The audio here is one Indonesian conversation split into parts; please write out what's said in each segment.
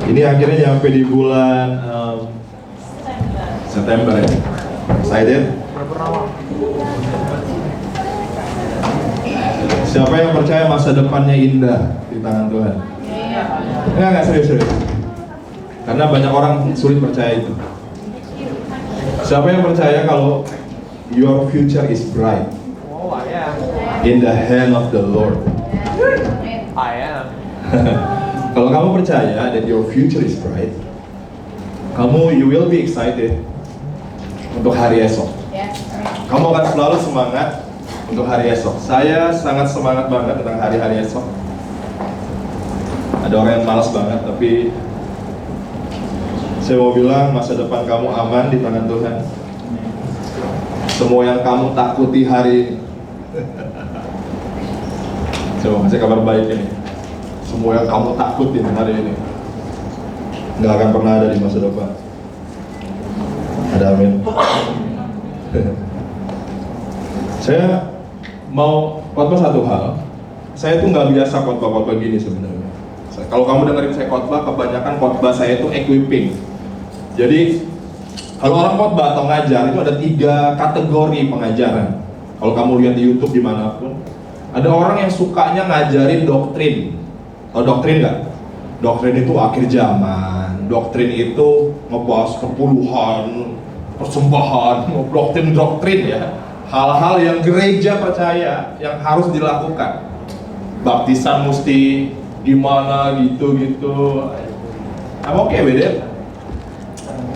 Ini akhirnya nyampe di bulan September ya. Excited? Siapa yang percaya masa depannya indah di tangan Tuhan? Enggak serius. Karena banyak orang sulit percaya itu. Siapa yang percaya kalau your future is bright in the hand of the Lord? I am. Kalau kamu percaya that your future is bright, you will be excited untuk hari esok. Kamu akan selalu semangat untuk hari esok. Saya sangat semangat banget tentang hari-hari esok. Ada orang yang malas banget, tapi saya mau bilang masa depan kamu aman di tangan Tuhan. Semua yang kamu takuti hari ini, saya mau kasih kabar baik ini. Semua yang kamu takutin hari ini nggak akan pernah ada di masa depan. Ada amin. Saya mau khotbah satu hal. Saya tuh nggak biasa khotbah gini sebenarnya. Kalau kamu dengerin saya khotbah, kebanyakan khotbah saya itu equipping. Jadi kalau orang khotbah atau ngajar itu ada 3 kategori pengajaran. Kalau kamu lihat di YouTube dimanapun, ada orang yang sukanya ngajarin doktrin. Tahu doktrin nggak? Doktrin itu akhir zaman. Doktrin itu ngebahas kepuluhan, persembahan, doktrin ya. Hal-hal yang gereja percaya yang harus dilakukan. Baptisan mesti gimana gitu. Oke, beda.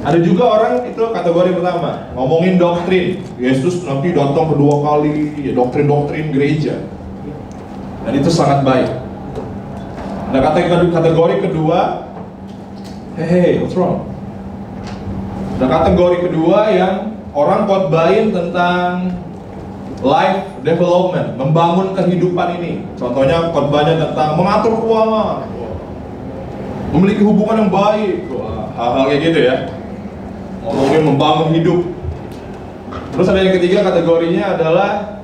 Ada juga orang itu kategori pertama ngomongin doktrin. Yesus nanti datang kedua kali, ya doktrin gereja. Dan itu sangat baik. Ada kategori kedua, hey, what's wrong? Ada kategori kedua yang orang khotbahin tentang life development, membangun kehidupan ini. Contohnya khotbahnya tentang mengatur keuangan, memiliki hubungan yang baik, hal-hal kayak gitu ya. Ngomongin membangun hidup. Terus ada yang ketiga kategorinya adalah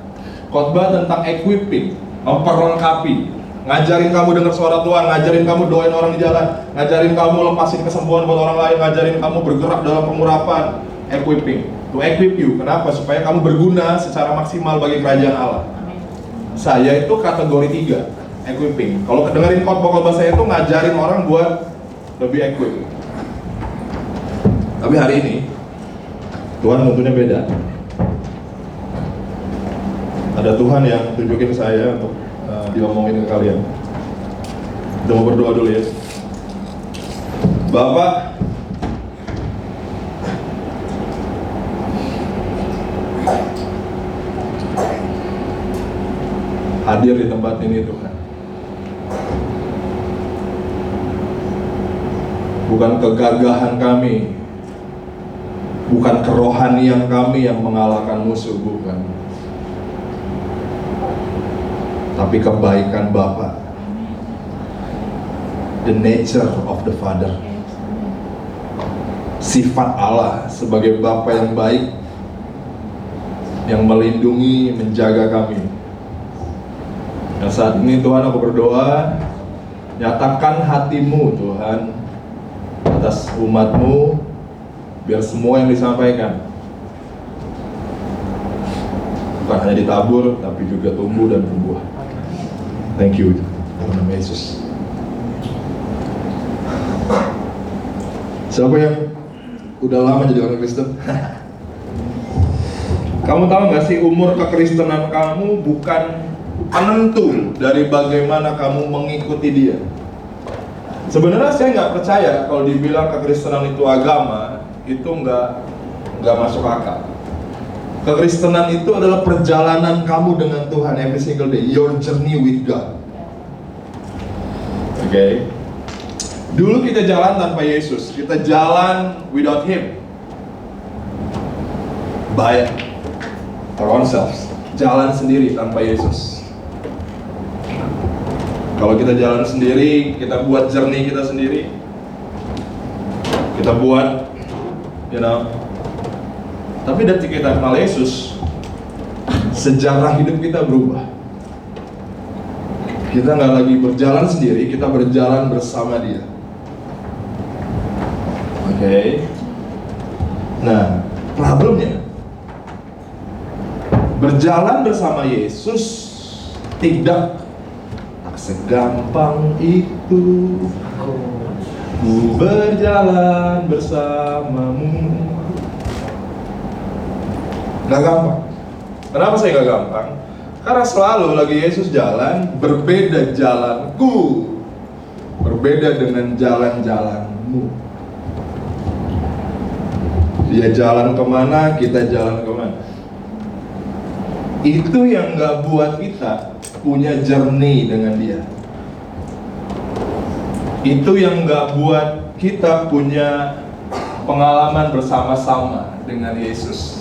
khotbah tentang equipping, memperlengkapi. Ngajarin kamu dengar suara Tuhan, ngajarin kamu doain orang di jalan, ngajarin kamu lepasin kesembuhan buat orang lain, ngajarin kamu bergerak dalam pengurapan. Equipping, to equip you. Kenapa? Supaya kamu berguna secara maksimal bagi kerajaan Allah. Saya itu kategori 3, equipping. Kalau kedengerin khotbah saya itu ngajarin orang buat lebih equip. Tapi hari ini Tuhan tentunya beda. Ada Tuhan yang tunjukin saya untuk diomongin ke kalian. Kita mau berdoa dulu ya. Bapak, hadir di tempat ini Tuhan. Bukan kegagahan kami, bukan kerohanian kami yang mengalahkan musuh, bukan. Tapi kebaikan Bapa, the nature of the Father, sifat Allah sebagai Bapa yang baik, yang melindungi, menjaga kami. Dan saat ini Tuhan aku berdoa, nyatakan hatimu Tuhan atas umatmu, biar semua yang disampaikan bukan hanya ditabur, tapi juga tumbuh dan berbuah. Thank you, dalam nama Yesus. Siapa yang udah lama jadi orang Kristen? Kamu tahu nggak sih, umur kekristenan kamu bukan penentu dari bagaimana kamu mengikuti Dia. Sebenarnya saya nggak percaya kalau dibilang kekristenan itu agama, itu nggak masuk akal. Kekristenan itu adalah perjalanan kamu dengan Tuhan every single day, your journey with God. Oke. Dulu kita jalan tanpa Yesus, kita jalan without Him, by our own selves, jalan sendiri tanpa Yesus. Kalau kita jalan sendiri, kita buat journey kita sendiri, kita buat, tapi ketika kita kenal Yesus, sejarah hidup kita berubah. Kita nggak lagi berjalan sendiri, kita berjalan bersama Dia. Oke. Nah, problemnya berjalan bersama Yesus tidak tak segampang itu. Ku berjalan bersamamu. Gak gampang. Kenapa saya gak gampang? Karena selalu lagi Yesus jalan, berbeda jalanku, berbeda dengan jalan-jalanmu. Dia jalan kemana, kita jalan kemana. Itu yang gak buat kita punya journey dengan dia. Itu yang gak buat kita punya pengalaman bersama-sama dengan Yesus.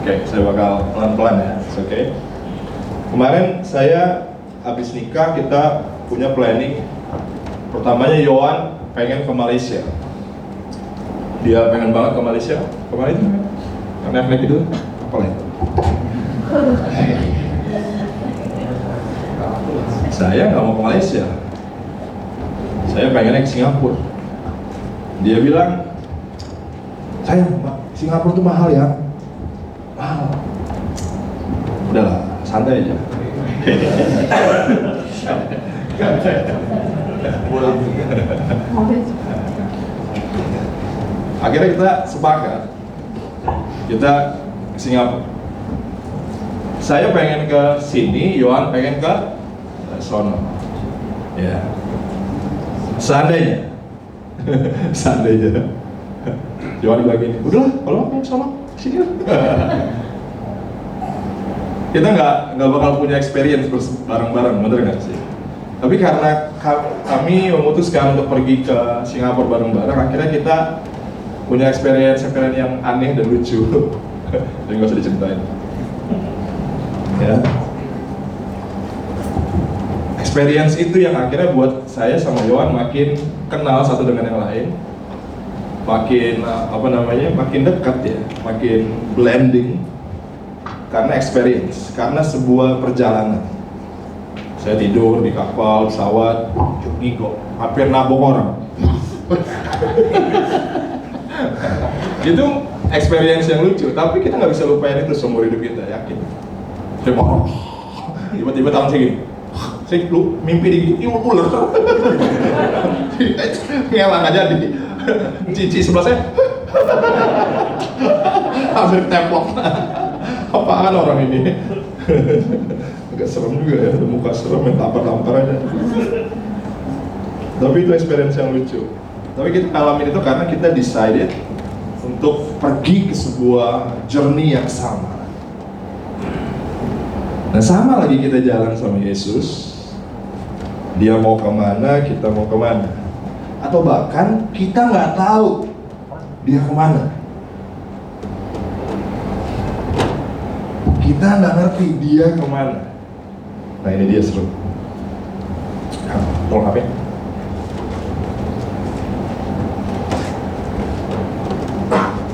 Oke, saya bakal pelan-pelan ya, oke. Kemarin saya habis nikah, kita punya planning. Pertamanya Yohan pengen ke Malaysia. Dia pengen banget ke Malaysia. Kemarin karena flight itu apa lagi? Saya nggak mau ke Malaysia. Saya pengennya ke Singapura. Dia bilang, sayang, Singapura tuh mahal ya. Mahal. Udahlah, santai aja. Akhirnya kita sepakat, kita ke Singapura. Saya pengen ke sini, Yohan pengen ke sono. Ya. Seandainya, seandainya, Yohan dibagiin, udahlah, kalau mau ke sono, sini lah. Kita nggak bakal punya experience bareng-bareng, bener nggak sih? Tapi karena kami memutuskan untuk pergi ke Singapura bareng-bareng, akhirnya kita punya experience yang aneh dan lucu. Jadi nggak usah diceritain. Ya. Experience itu yang akhirnya buat saya sama Yohan makin kenal satu dengan yang lain, makin makin dekat ya, makin blending. Karena experience, karena sebuah perjalanan. Saya tidur di kapal, pesawat, ngigo, hampir nabok orang. Itu experience yang lucu, tapi kita nggak bisa lupain itu seumur hidup kita, yakin. Tiba-tiba tangan saya gini, saya lu mimpi digigit ular. Ngelang aja di cici sebelah saya. Hampir templok. Apaan orang ini? Agak serem juga ya, muka serem, main tampar-tampar aja. Tapi itu experience yang lucu. Tapi kita alamin itu karena kita decided untuk pergi ke sebuah journey yang sama. Nah, sama lagi kita jalan sama Yesus. Dia mau kemana, kita mau kemana. Atau bahkan kita nggak tahu dia kemana. Kita nggak ngerti dia kemana. Nah, ini dia seru. Tolong HP.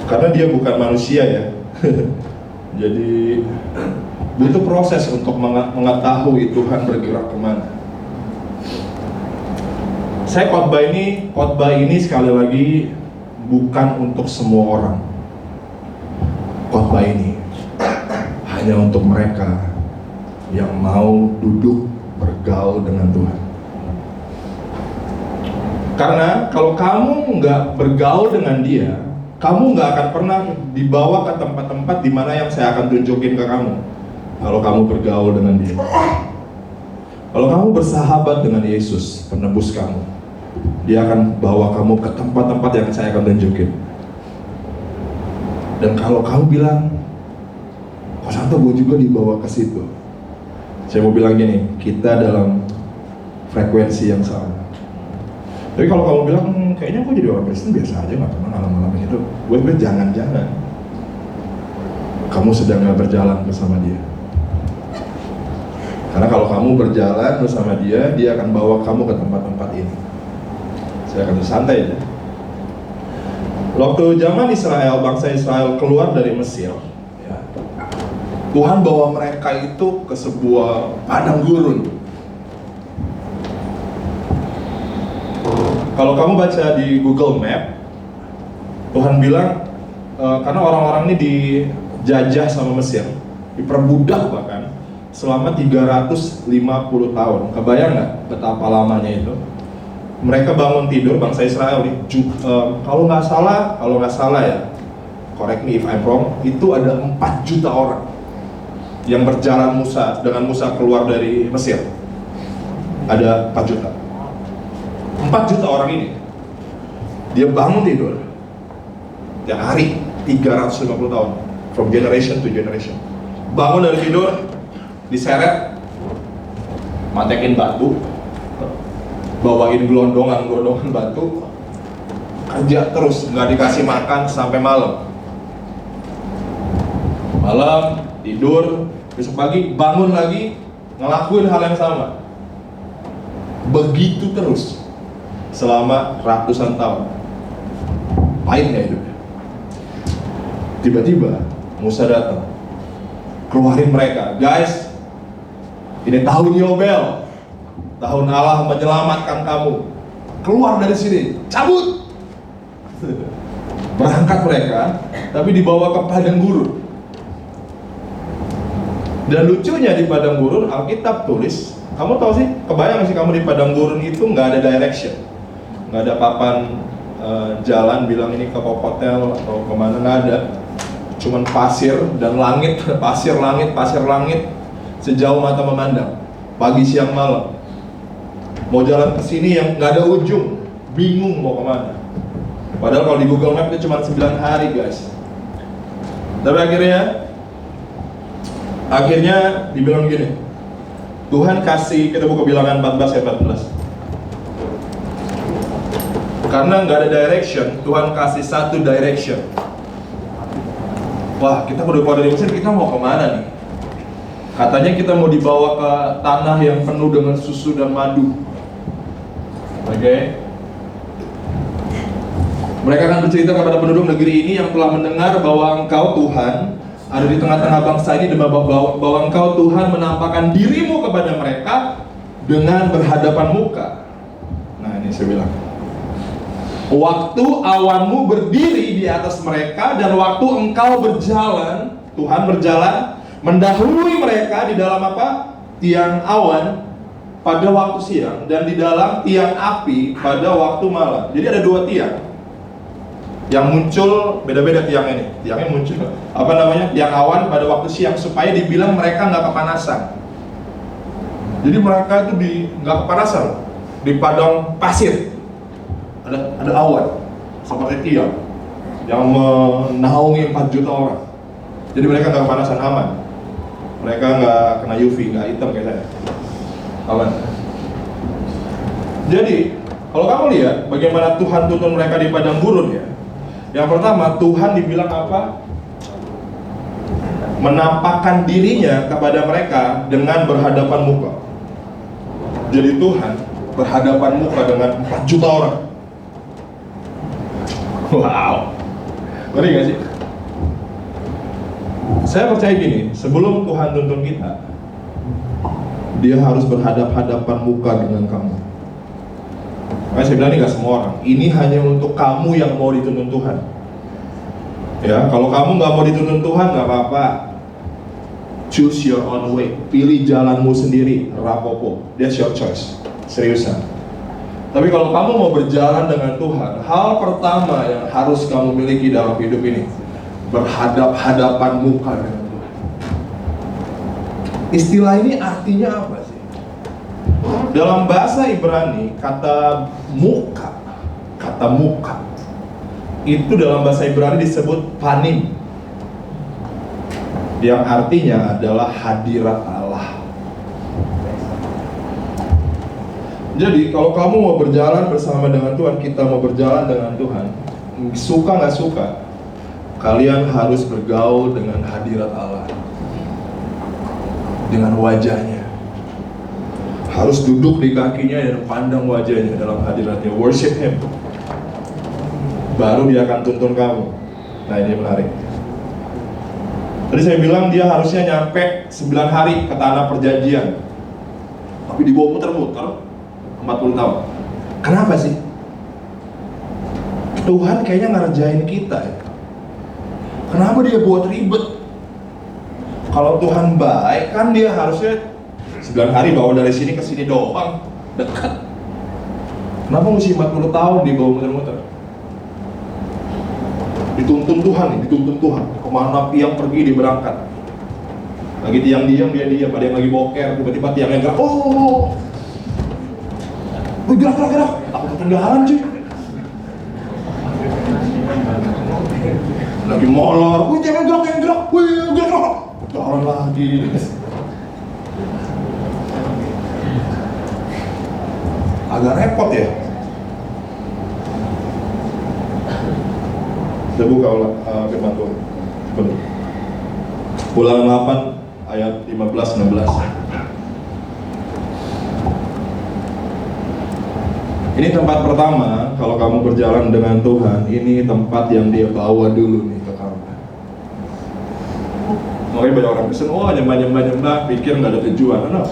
Karena dia bukan manusia ya. Jadi butuh proses untuk mengetahui Tuhan bergerak kemana. Saya khotbah ini sekali lagi bukan untuk semua orang. Khotbah ini hanya untuk mereka yang mau duduk bergaul dengan Tuhan. Karena kalau kamu nggak bergaul dengan Dia, kamu nggak akan pernah dibawa ke tempat-tempat di mana yang saya akan tunjukin ke kamu. Kalau kamu bergaul dengan Dia, kalau kamu bersahabat dengan Yesus, penebus kamu, Dia akan bawa kamu ke tempat-tempat yang saya akan tunjukin. Dan kalau kamu bilang, kok Santo gue juga dibawa ke situ, saya mau bilang gini, kita dalam frekuensi yang sama. Tapi kalau kamu bilang, kayaknya gue jadi orang Kristen biasa aja, gak pernah ngalamin itu, gue jangan-jangan kamu sedang gak berjalan bersama Dia. Karena kalau kamu berjalan bersama Dia, Dia akan bawa kamu ke tempat-tempat ini. Saya akan santai aja. Waktu zaman Israel, bangsa Israel keluar dari Mesir, ya, Tuhan bawa mereka itu ke sebuah padang gurun. Kalau kamu baca di Google Map, Tuhan bilang karena orang-orang ini dijajah sama Mesir, diperbudak bahkan selama 350 tahun. Kebayang nggak betapa lamanya itu? Mereka bangun tidur, bangsa Israel nih, kalau nggak salah ya, correct me if I'm wrong, itu ada 4 juta orang yang berjalan dengan Musa keluar dari Mesir. Ada 4 juta. 4 juta orang ini, dia bangun tidur tiap hari 350 tahun, from generation to generation. Bangun dari tidur, diseret, matekin batu, bawain gelondongan batu, kerja terus, nggak dikasih makan sampai malam. Malam tidur, besok pagi bangun lagi, ngelakuin hal yang sama. Begitu terus selama ratusan tahun. Pahit nggak hidupnya? Tiba-tiba Musa datang, keluarin mereka, guys. Ini tahun Yobel, tahun Allah menyelamatkan kamu. Keluar dari sini, cabut. Berangkat mereka, tapi dibawa ke padang gurun. Dan lucunya di padang gurun, Alkitab tulis, kamu tahu sih, kebayang gak sih kamu di padang gurun itu nggak ada direction, nggak ada papan jalan bilang ini ke hotel atau kemana, nggak ada. Cuman pasir dan langit, pasir langit, sejauh mata memandang, pagi siang malam. Mau jalan ke sini yang nggak ada ujung, bingung mau kemana. Padahal kalau di Google Map itu cuma 9 hari guys. Tapi akhirnya dibilang gini, Tuhan kasih, kita buka Bilangan 14 ayat 14. Karena nggak ada direction, Tuhan kasih satu direction. Wah, kita udah keluar dari Mesir, kita mau kemana nih? Katanya kita mau dibawa ke tanah yang penuh dengan susu dan madu. Oke? Mereka akan bercerita kepada penduduk negeri ini yang telah mendengar bahwa Engkau Tuhan ada di tengah-tengah bangsa ini, dan bahwa Engkau Tuhan menampakkan dirimu kepada mereka dengan berhadapan muka. Nah ini saya bilang, waktu awanmu berdiri di atas mereka dan waktu Engkau berjalan, Tuhan berjalan mendahului mereka di dalam apa? Tiang awan pada waktu siang dan di dalam tiang api pada waktu malam. Jadi ada 2 tiang yang muncul beda-beda. Tiangnya muncul tiang awan pada waktu siang supaya dibilang mereka nggak kepanasan. Jadi mereka itu nggak kepanasan di padang pasir. Ada awan seperti tiang yang menaungi 4 juta orang. Jadi mereka nggak kepanasan, aman. Mereka nggak kena UV, nggak hitam kayak saya, aman. Jadi kalau kamu lihat bagaimana Tuhan tuntun mereka di padang gurun ya. Yang pertama, Tuhan dibilang apa? Menampakkan dirinya kepada mereka dengan berhadapan muka. Jadi Tuhan berhadapan muka dengan 4 juta orang. Wow, ngeri gak sih? Saya percaya gini, sebelum Tuhan tuntun kita, Dia harus berhadap-hadapan muka dengan kamu. Makanya saya bilang ini gak semua orang. Ini hanya untuk kamu yang mau dituntun Tuhan. Ya, kalau kamu gak mau dituntun Tuhan gak apa-apa. Choose your own way. Pilih jalanmu sendiri, rapopo. That's your choice. Seriusan. Tapi kalau kamu mau berjalan dengan Tuhan, hal pertama yang harus kamu miliki dalam hidup ini, berhadap-hadapan muka dengan Tuhan. Istilah ini artinya apa sih? Dalam bahasa Ibrani, kata muka itu dalam bahasa Ibrani disebut panim, yang artinya adalah hadirat Allah. Jadi kalau kamu mau berjalan bersama dengan Tuhan, kita mau berjalan dengan Tuhan, suka nggak suka, kalian harus bergaul dengan hadirat Allah, dengan wajahnya. Harus duduk di kakinya dan pandang wajahnya dalam hadiratnya, worship Him. Baru Dia akan tuntun kamu. Nah ini menarik. Tadi saya bilang dia harusnya nyampe 9 hari ke tanah perjanjian, tapi dibawa muter-muter 40 tahun. Kenapa sih? Tuhan kayaknya ngerjain kita ya. Kenapa dia buat ribet? Kalau Tuhan baik kan dia harusnya 9 hari bawa dari sini ke sini doang, dekat. Kenapa mesti 40 tahun dibawa muter-muter? Dituntun Tuhan nih, dituntun Tuhan. Kemana tiang pergi dia berangkat. Lagi tiang diam dia diam, ada yang lagi boker, tiba-tiba tiangnya gerak. Oh, gerak. Aku ketinggalan cuy. Lagi molor, wih jangan gerak, wih gerak. Jalan lagi. Agak repot ya. Kita buka firman Tuhan. Benar. Ulangan 8 ayat 15-16. Ini tempat pertama kalau kamu berjalan dengan Tuhan, ini tempat yang dia bawa dulu nih ke kamu. Makanya banyak orang pesen, oh nyembah, pikir nggak ada tujuan. Nah,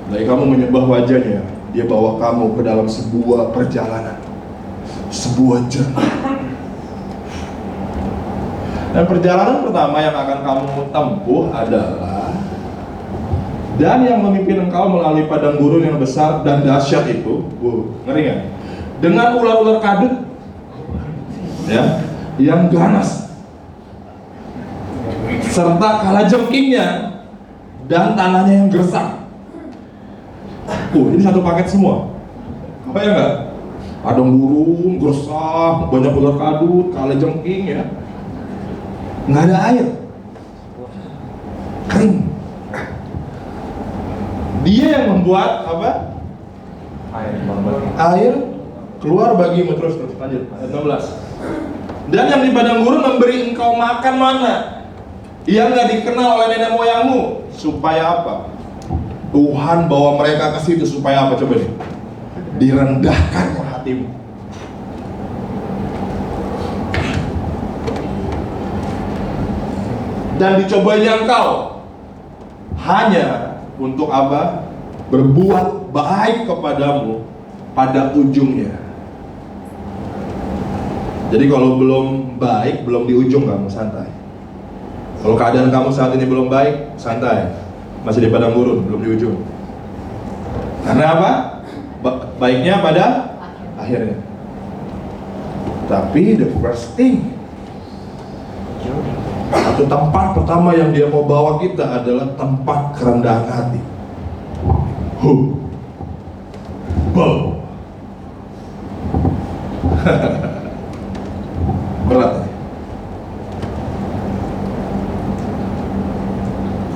lagi kamu menyembah wajahnya, dia bawa kamu ke dalam sebuah perjalanan, sebuah journey. Dan perjalanan pertama yang akan kamu tempuh adalah, dan yang memimpin engkau melalui padang gurun yang besar dan dahsyat itu, ngeri nggak? Dengan ular-ular kadut, ya, yang ganas, serta kalajengkingnya dan tanahnya yang gersang. Ini satu paket semua. Apa ya nggak? Padang gurun, gersang, banyak ular kadut, kalajengking ya. Nggak ada air, kering. Dia yang membuat apa? Air keluar bagimu. Terus lanjut ayat 16. Dan yang di padang gurun memberi engkau makan mana yang nggak dikenal oleh nenek moyangmu. Supaya apa? Tuhan bawa mereka ke situ supaya apa? Coba nih, direndahkan hatimu. Dan dicobanya engkau hanya untuk apa? Berbuat baik kepadamu pada ujungnya. Jadi kalau belum baik, belum di ujung kamu santai. Kalau keadaan kamu saat ini belum baik, santai. Masih di padang gurun, belum di ujung. Karena apa? Baiknya pada akhirnya. Tapi the first thing, satu tempat pertama yang dia mau bawa kita adalah tempat kerendahan hati. Berat.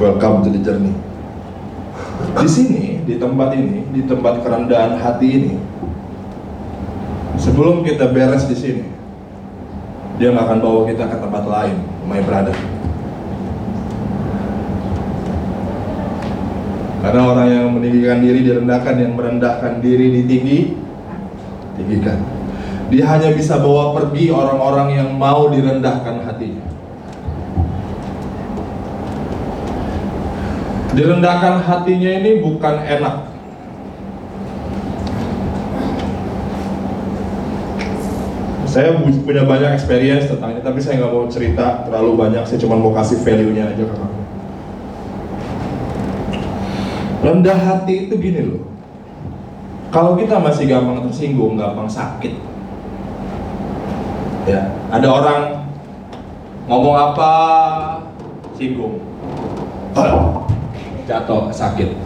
Welcome to the journey. Di sini, di tempat ini, di tempat kerendahan hati ini, sebelum kita beres di sini, dia nggak akan bawa kita ke tempat lain, my brother. Karena orang yang meninggikan diri direndahkan, yang merendahkan diri tinggikan. Dia hanya bisa bawa pergi orang-orang yang mau direndahkan hatinya. Direndahkan hatinya ini bukan enak. Saya punya banyak experience tentang ini, tapi saya nggak mau cerita terlalu banyak. Saya cuma mau kasih value-nya aja ke kamu. Rendah hati itu gini loh. Kalau kita masih gampang tersinggung, gampang sakit. Ya, ada orang ngomong apa, singgung, jatuh, sakit.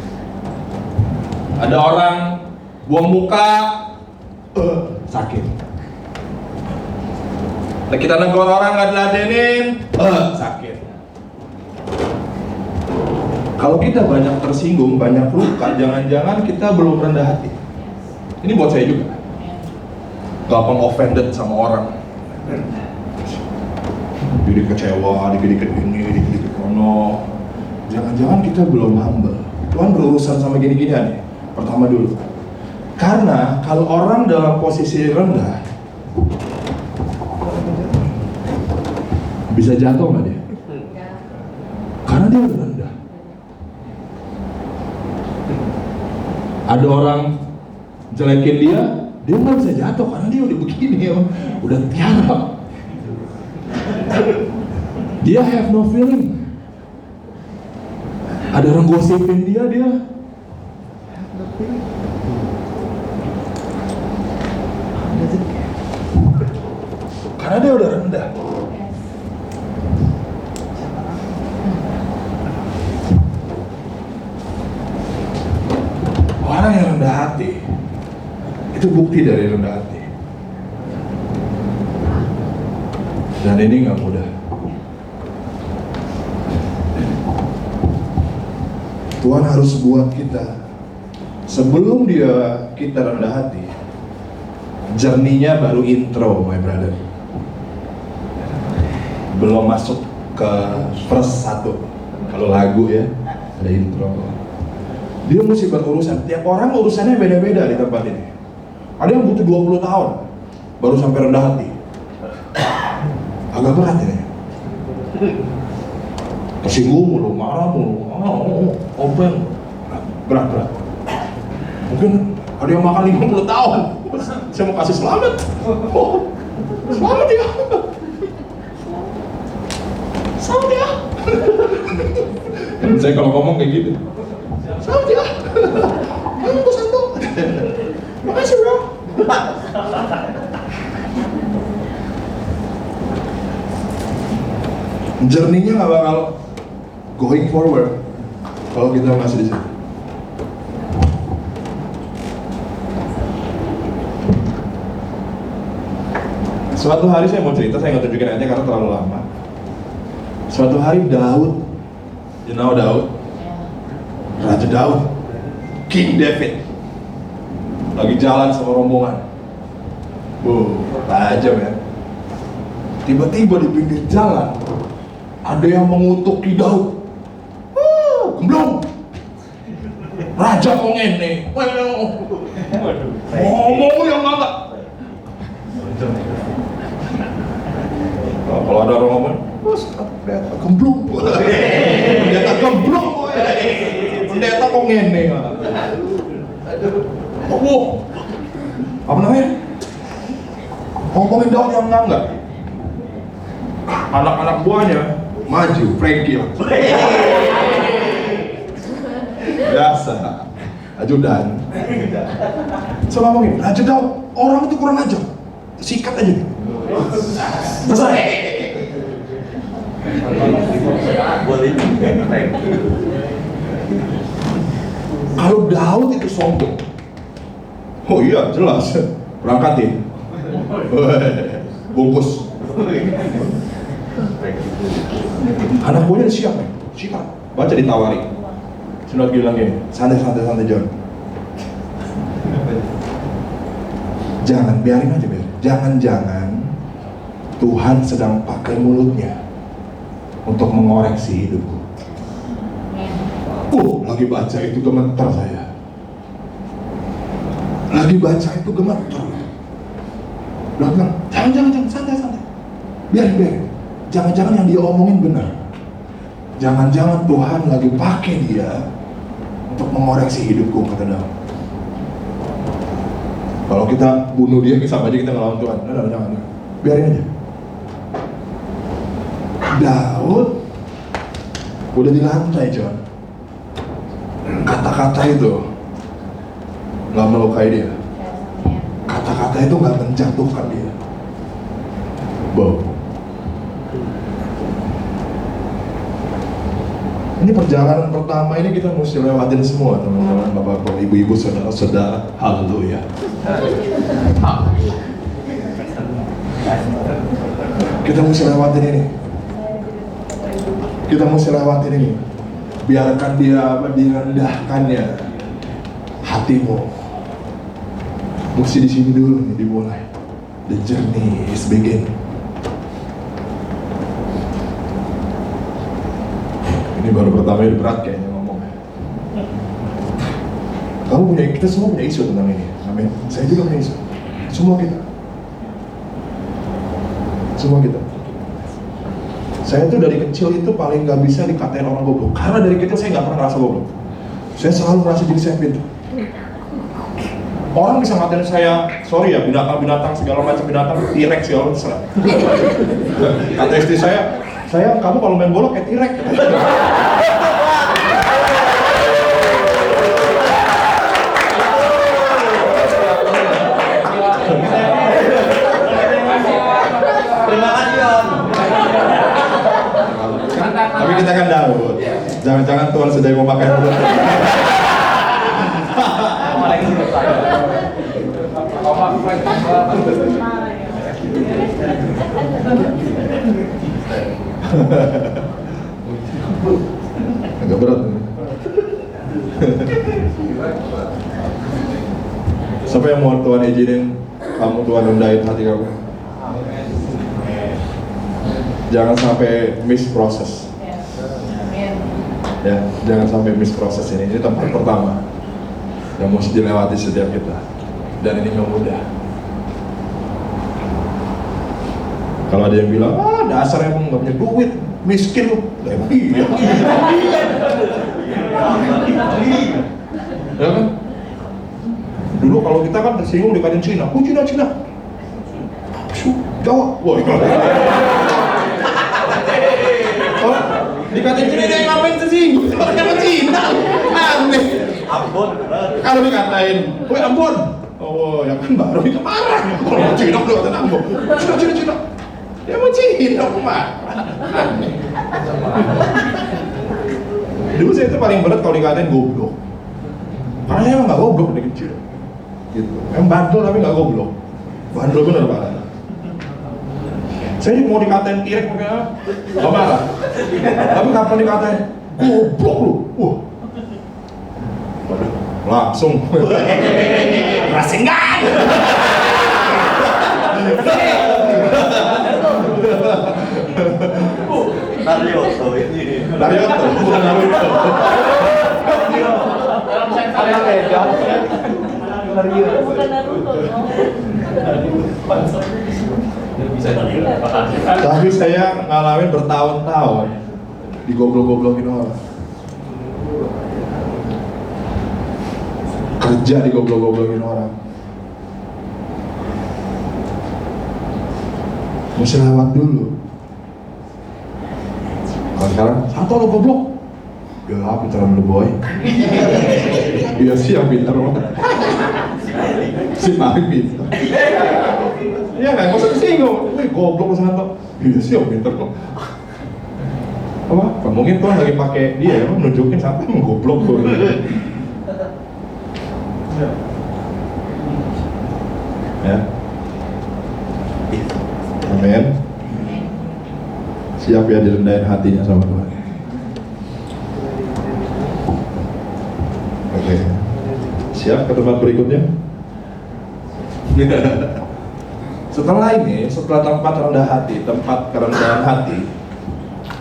Ada orang buang muka, sakit. Nah, kita negor orang nggak diladenin, sakit. Kalau kita banyak tersinggung, banyak luka, jangan-jangan kita belum rendah hati. Ini buat saya juga. Gampang offended sama orang. Dikit kecewa, dikit ini, dikit kono. Jangan-jangan kita belum humble. Tuhan berurusan sama gini-ginian nih. Pertama dulu. Karena kalau orang dalam posisi rendah, bisa jatuh nggak dia? Karena dia rendah. Ada orang jelekin dia, Dia nggak bisa jatuh karena dia udah begini ya, udah tiarap. Dia have no feeling. Ada orang gosipin dia. Karena dia udah rendah. Orang yang rendah hati itu bukti dari rendah hati. Dan ini nggak mudah. Tuhan harus buat kita sebelum kita rendah hati. Journey-nya baru intro, my brother. Belum masuk ke verse 1. Kalau lagu ya, ada intro. Dia mesti berurusan. Tiap orang urusannya beda-beda di tempat ini. Ada yang butuh 20 tahun baru sampai rendah hati. Agak berat ini. Tersinggung mulu, marah mulu, open, berat. Mungkin ada yang makan 50 tahun. Saya mau kasih selamat. Selamat ya. Selamat ya. Saya kalau ngomong kayak gitu. Selamat ya. Ayo Bos Santo. Makasih bro. Journey-nya nggak bakal going forward kalau kita masih di sini. Suatu hari saya mau cerita, saya nggak tunjukin aja karena terlalu lama. Suatu hari Daud, you know Daud, Raja Daud, King David, lagi jalan sama rombongan. Tajam ya. Tiba-tiba di pinggir jalan ada yang mengutuki Daud. Gemblong. Raja kok ngene. Ngomong yang enggak. Nah, kalau ada orang ngomong, pendeta gemblong. Pendeta gemblong. Pendeta kok ngene. Apa namanya? Ngomongin Daud yang enggak. Anak-anak buahnya maju, Frankie lah. Biasa, ajudan. So ngomongin, Raja Daud, orang itu kurang ajar. Sikat aja. Selesai. Kalau Daud itu sombong, oh iya jelas, berangkatin, bungkus. Anak buahnya siap, sikat, baca ditawari. Sunat bilang gini, santai John. Jangan, biarin aja. Jangan-jangan Tuhan sedang pakai mulutnya untuk mengoreksi hidupku. Lagi baca itu gemetar saya. Bilang, jangan, santai. Biarin. Jangan-jangan yang dia omongin benar. Jangan-jangan Tuhan lagi pakai dia untuk mengoreksi hidupku, kata Daud. Kalau kita bunuh dia, sama aja kita ngelawan Tuhan. Jangan. Biarin aja. Daud udah di lantai, John. Kata-kata itu nggak melukai dia. Kata-kata itu nggak menjatuhkan dia. Ini perjalanan pertama ini kita mesti lewatin semua, teman-teman, bapak-bapak, ibu-ibu, saudara-saudara. Haleluya. Kita mesti lewatin ini. Biarkan dia direndahkannya hatimu. Mesti di sini dulu nih dimulai. The journey is begin. Ini baru pertama ini berat kayaknya ngomongnya. Kita semua punya isu tentang ini. Amin. Saya juga punya isu. Semua kita. Saya tuh dari kecil itu paling nggak bisa dikatain orang goblok. Karena dari kecil saya nggak pernah ngerasa goblok. Saya selalu merasa diri saya pintar. Orang bisa ngatain saya, sorry ya, binatang-binatang segala macam binatang, T-Rex segala macam. Kata istri saya kamu kalau main bola kayak T-Rex. Terima kasih Om. Tapi kita kan Daud. Jangan-jangan Tuhan sedang memakai mulut. Agak berat. Siapa yang mau Tuhan izinin kamu, Tuhan rendahin hati kamu? Jangan sampai miss proses. Ya, jangan sampai miss proses ini. Ini tempat pertama yang mesti dilewati setiap kita. Dan ini nggak mudah. Kalau ada yang bilang, dasar emang nggak punya duit, miskin lu. Iya. Ya kan? Dulu kalau kita kan tersinggung dikatain Cina, Cina. Jawa. Wah. Dikatain Cina dia ngapain tersinggung? Orang Cina. Aneh. Ampun. Kalau dikatain, woi ampun. Oh, yang kan baru itu marah. Kalau Cina lu kata ampun. Cina. Dia mau Cina marah. Aneh. Dulu saya itu paling berat kalau dikatain goblok. Karena emang nggak goblok dari kecil. Gitu. Emang bandel tapi nggak goblok. Bandel bener banget. Saya mau dikatain T-Rex nggak marah. Tapi kapan dikatain goblok lu, waduh, langsung rasingan. Naryoto ini. Naryoto, bukan Naruto. Ada beda. Bukan Naruto. Tapi saya ngalamin bertahun-tahun digoblok-goblokin orang. Kerja digoblok-goblokin orang. Mesti lewat dulu. Kalau sekarang, satu lo goblok. Ya lah, pintaran lu boy. Iya sih yang pintar loh. Si paling pintar. Iya nggak usah kesinggung. Goblok Santo. Iya sih yang pintar loh. Apa? Mungkin Tuhan lagi pakai dia ya, nunjukin siapa yang goblok tuh. Ya. Amin. Siap ya direndahin hatinya sama Tuhan. Oke. Siap ke tempat berikutnya? Setelah ini, setelah tempat rendah hati, tempat kerendahan hati,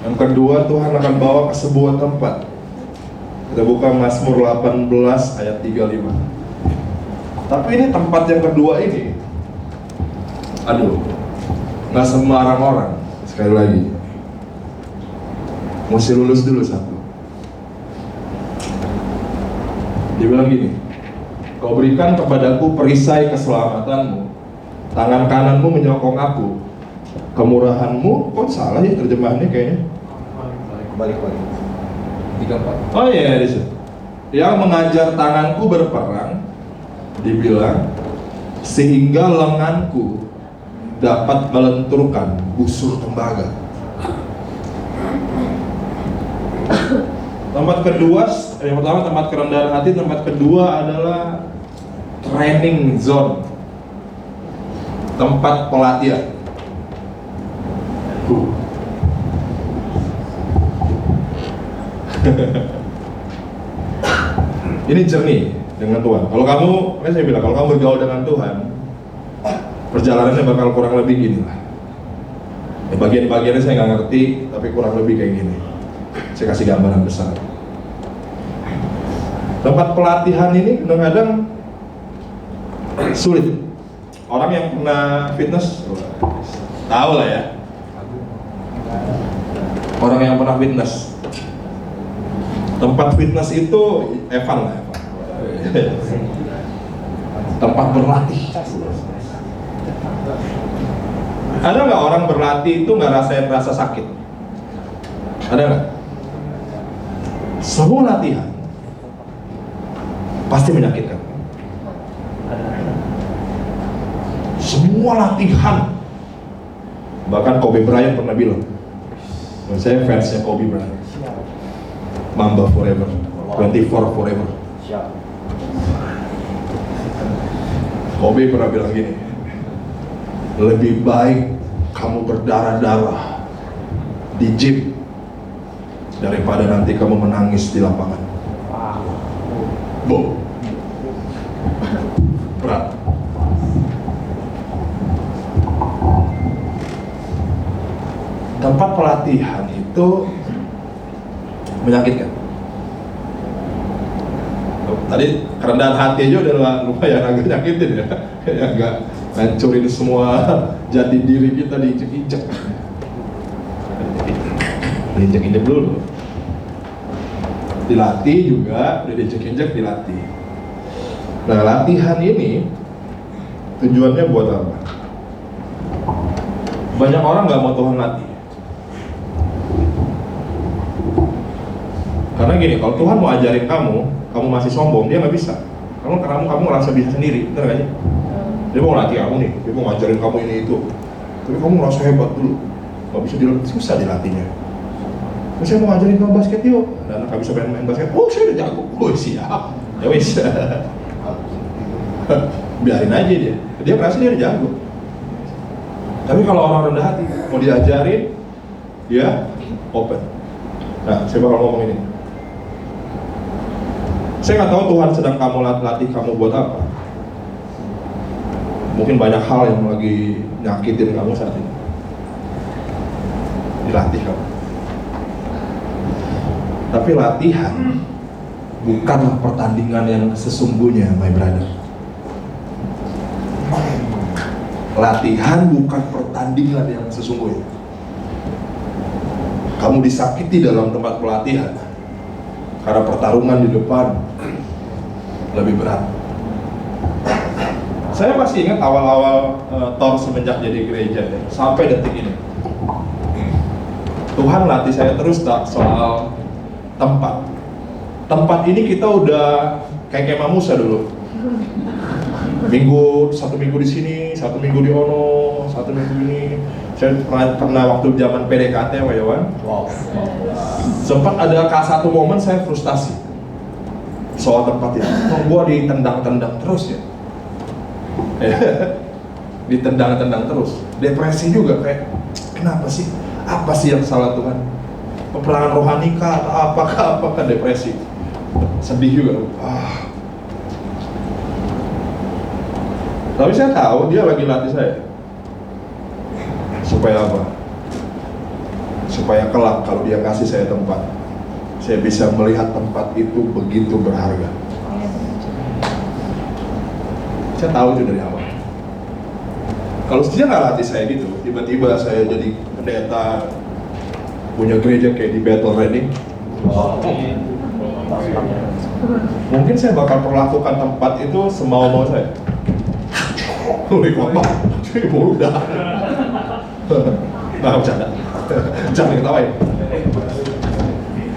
yang kedua Tuhan akan bawa ke sebuah tempat. Kita buka Mazmur 18 ayat 35. Tapi ini tempat yang kedua ini, aduh, nggak sembarang orang. Sekali lagi, mesti lulus dulu satu. Dia bilang gini, kau berikan kepadaku perisai keselamatanmu, tangan kananmu menyokong aku, kemurahanmu. Kok salah ya terjemahannya kayaknya? Balik. 34. Oh iya, di situ. Yang mengajar tanganku berperang, dibilang, sehingga lenganku dapat melenturkan busur tembaga. Tempat kedua, yang pertama tempat kerendahan hati, tempat kedua adalah training zone, tempat pelatihan. Ini jernih dengan Tuhan. Kalau kamu, saya bilang, kalau kamu bergaul dengan Tuhan, perjalanannya bakal kurang lebih gini lah. Ya, bagian-bagiannya saya nggak ngerti, tapi kurang lebih kayak gini. Saya kasih gambaran besar. Tempat pelatihan ini kadang-kadang sulit. Orang yang pernah fitness tahu lah ya. Orang yang pernah fitness, tempat fitness itu Evan lah. tempat berlatih. Ada nggak orang berlatih itu nggak rasain rasa sakit? Ada nggak? Semua latihan pasti menyakitkan. Semua latihan. Bahkan Kobe Bryant pernah bilang, saya fansnya Kobe Bryant. Mamba forever, 24 forever. Kobe pernah bilang gini, lebih baik kamu berdarah-darah di gym daripada nanti kamu menangis di lapangan. Bo, berat. Tempat pelatihan itu menyakitkan. Tadi kerendahan hati aja udah lumayan agak nyakitin ya, kayak nggak hancurin semua jati diri kita diinjek-injek. Diinjek-injek dulu. Dilatih juga, udah diinjek-injek dilatih. Nah, latihan ini tujuannya buat apa? Banyak orang nggak mau Tuhan latih. Karena gini, kalau Tuhan mau ajarin kamu masih sombong, dia nggak bisa. Karena kamu ngerasa bisa sendiri, bener gak sih? Dia mau latih kamu nih, dia mau ngajarin kamu ini itu. Tapi kamu ngerasa hebat dulu, nggak bisa dilatih, susah dilatihnya. Terus saya mau ngajarin kamu basket yuk, dan nggak bisa main basket. Oh, saya udah jago, oh siap, ya wis. Biarin aja dia merasa dia udah jago. Tapi kalau orang rendah hati, mau diajarin, dia open. Nah, saya bakal ngomong ini. Saya nggak tahu Tuhan sedang kamu latih kamu buat apa. Mungkin banyak hal yang lagi nyakitin kamu saat ini. Dilatih kamu. Tapi latihan bukanlah pertandingan yang sesungguhnya, my brother. Latihan bukan pertandingan yang sesungguhnya. Kamu disakiti dalam tempat pelatihan karena pertarungan di depan lebih berat. Saya masih ingat awal-awal Thor semenjak jadi gereja ya, sampai detik ini. Tuhan latih saya terus tak soal tempat. Tempat ini kita udah kayak kemah Musa dulu. Satu minggu di sini, satu minggu di Ono, satu minggu ini. Saya pernah waktu zaman PDKT Pak Yowan. Sempat ada satu momen saya frustasi soal tempat ini. Kok gua ditendang-tendang terus ya? Ditendang-tendang terus. Depresi juga kayak, kenapa sih? Apa sih yang salah Tuhan? Peperangan rohani kah? Apakah depresi? Sedih juga. Tapi saya tahu dia lagi latih saya. Supaya apa? Supaya kelak kalau dia kasih saya tempat, saya bisa melihat tempat itu begitu berharga. Saya tahu itu dari awal. Kalau dia nggak latih saya gitu, tiba-tiba saya jadi pendeta, punya gereja kayak di Battle Reading, mungkin saya bakal perlakukan tempat itu semau-mau saya. Wih, apa? Baru udah. Nah, bercanda. Jangan ketawain.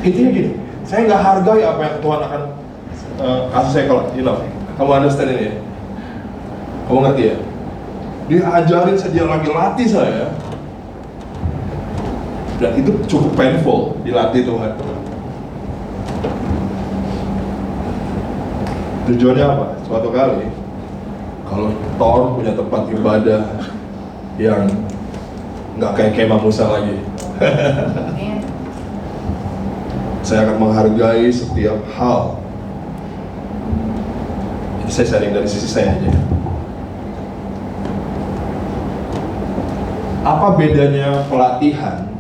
Intinya gini, saya nggak hargai apa yang Tuhan akan kasih saya kalau, kamu understand ini ya? Kamu ngerti ya? Dia ajarin saya, dia lagi latih saya. Dan itu cukup painful, dilatih Tuhan. Tujuannya apa? Suatu kali, kalau Thor punya tempat ibadah yang nggak kayak kemah Musa lagi, saya akan menghargai setiap hal. Ini saya sharing dari sisi saya aja. Apa bedanya pelatihan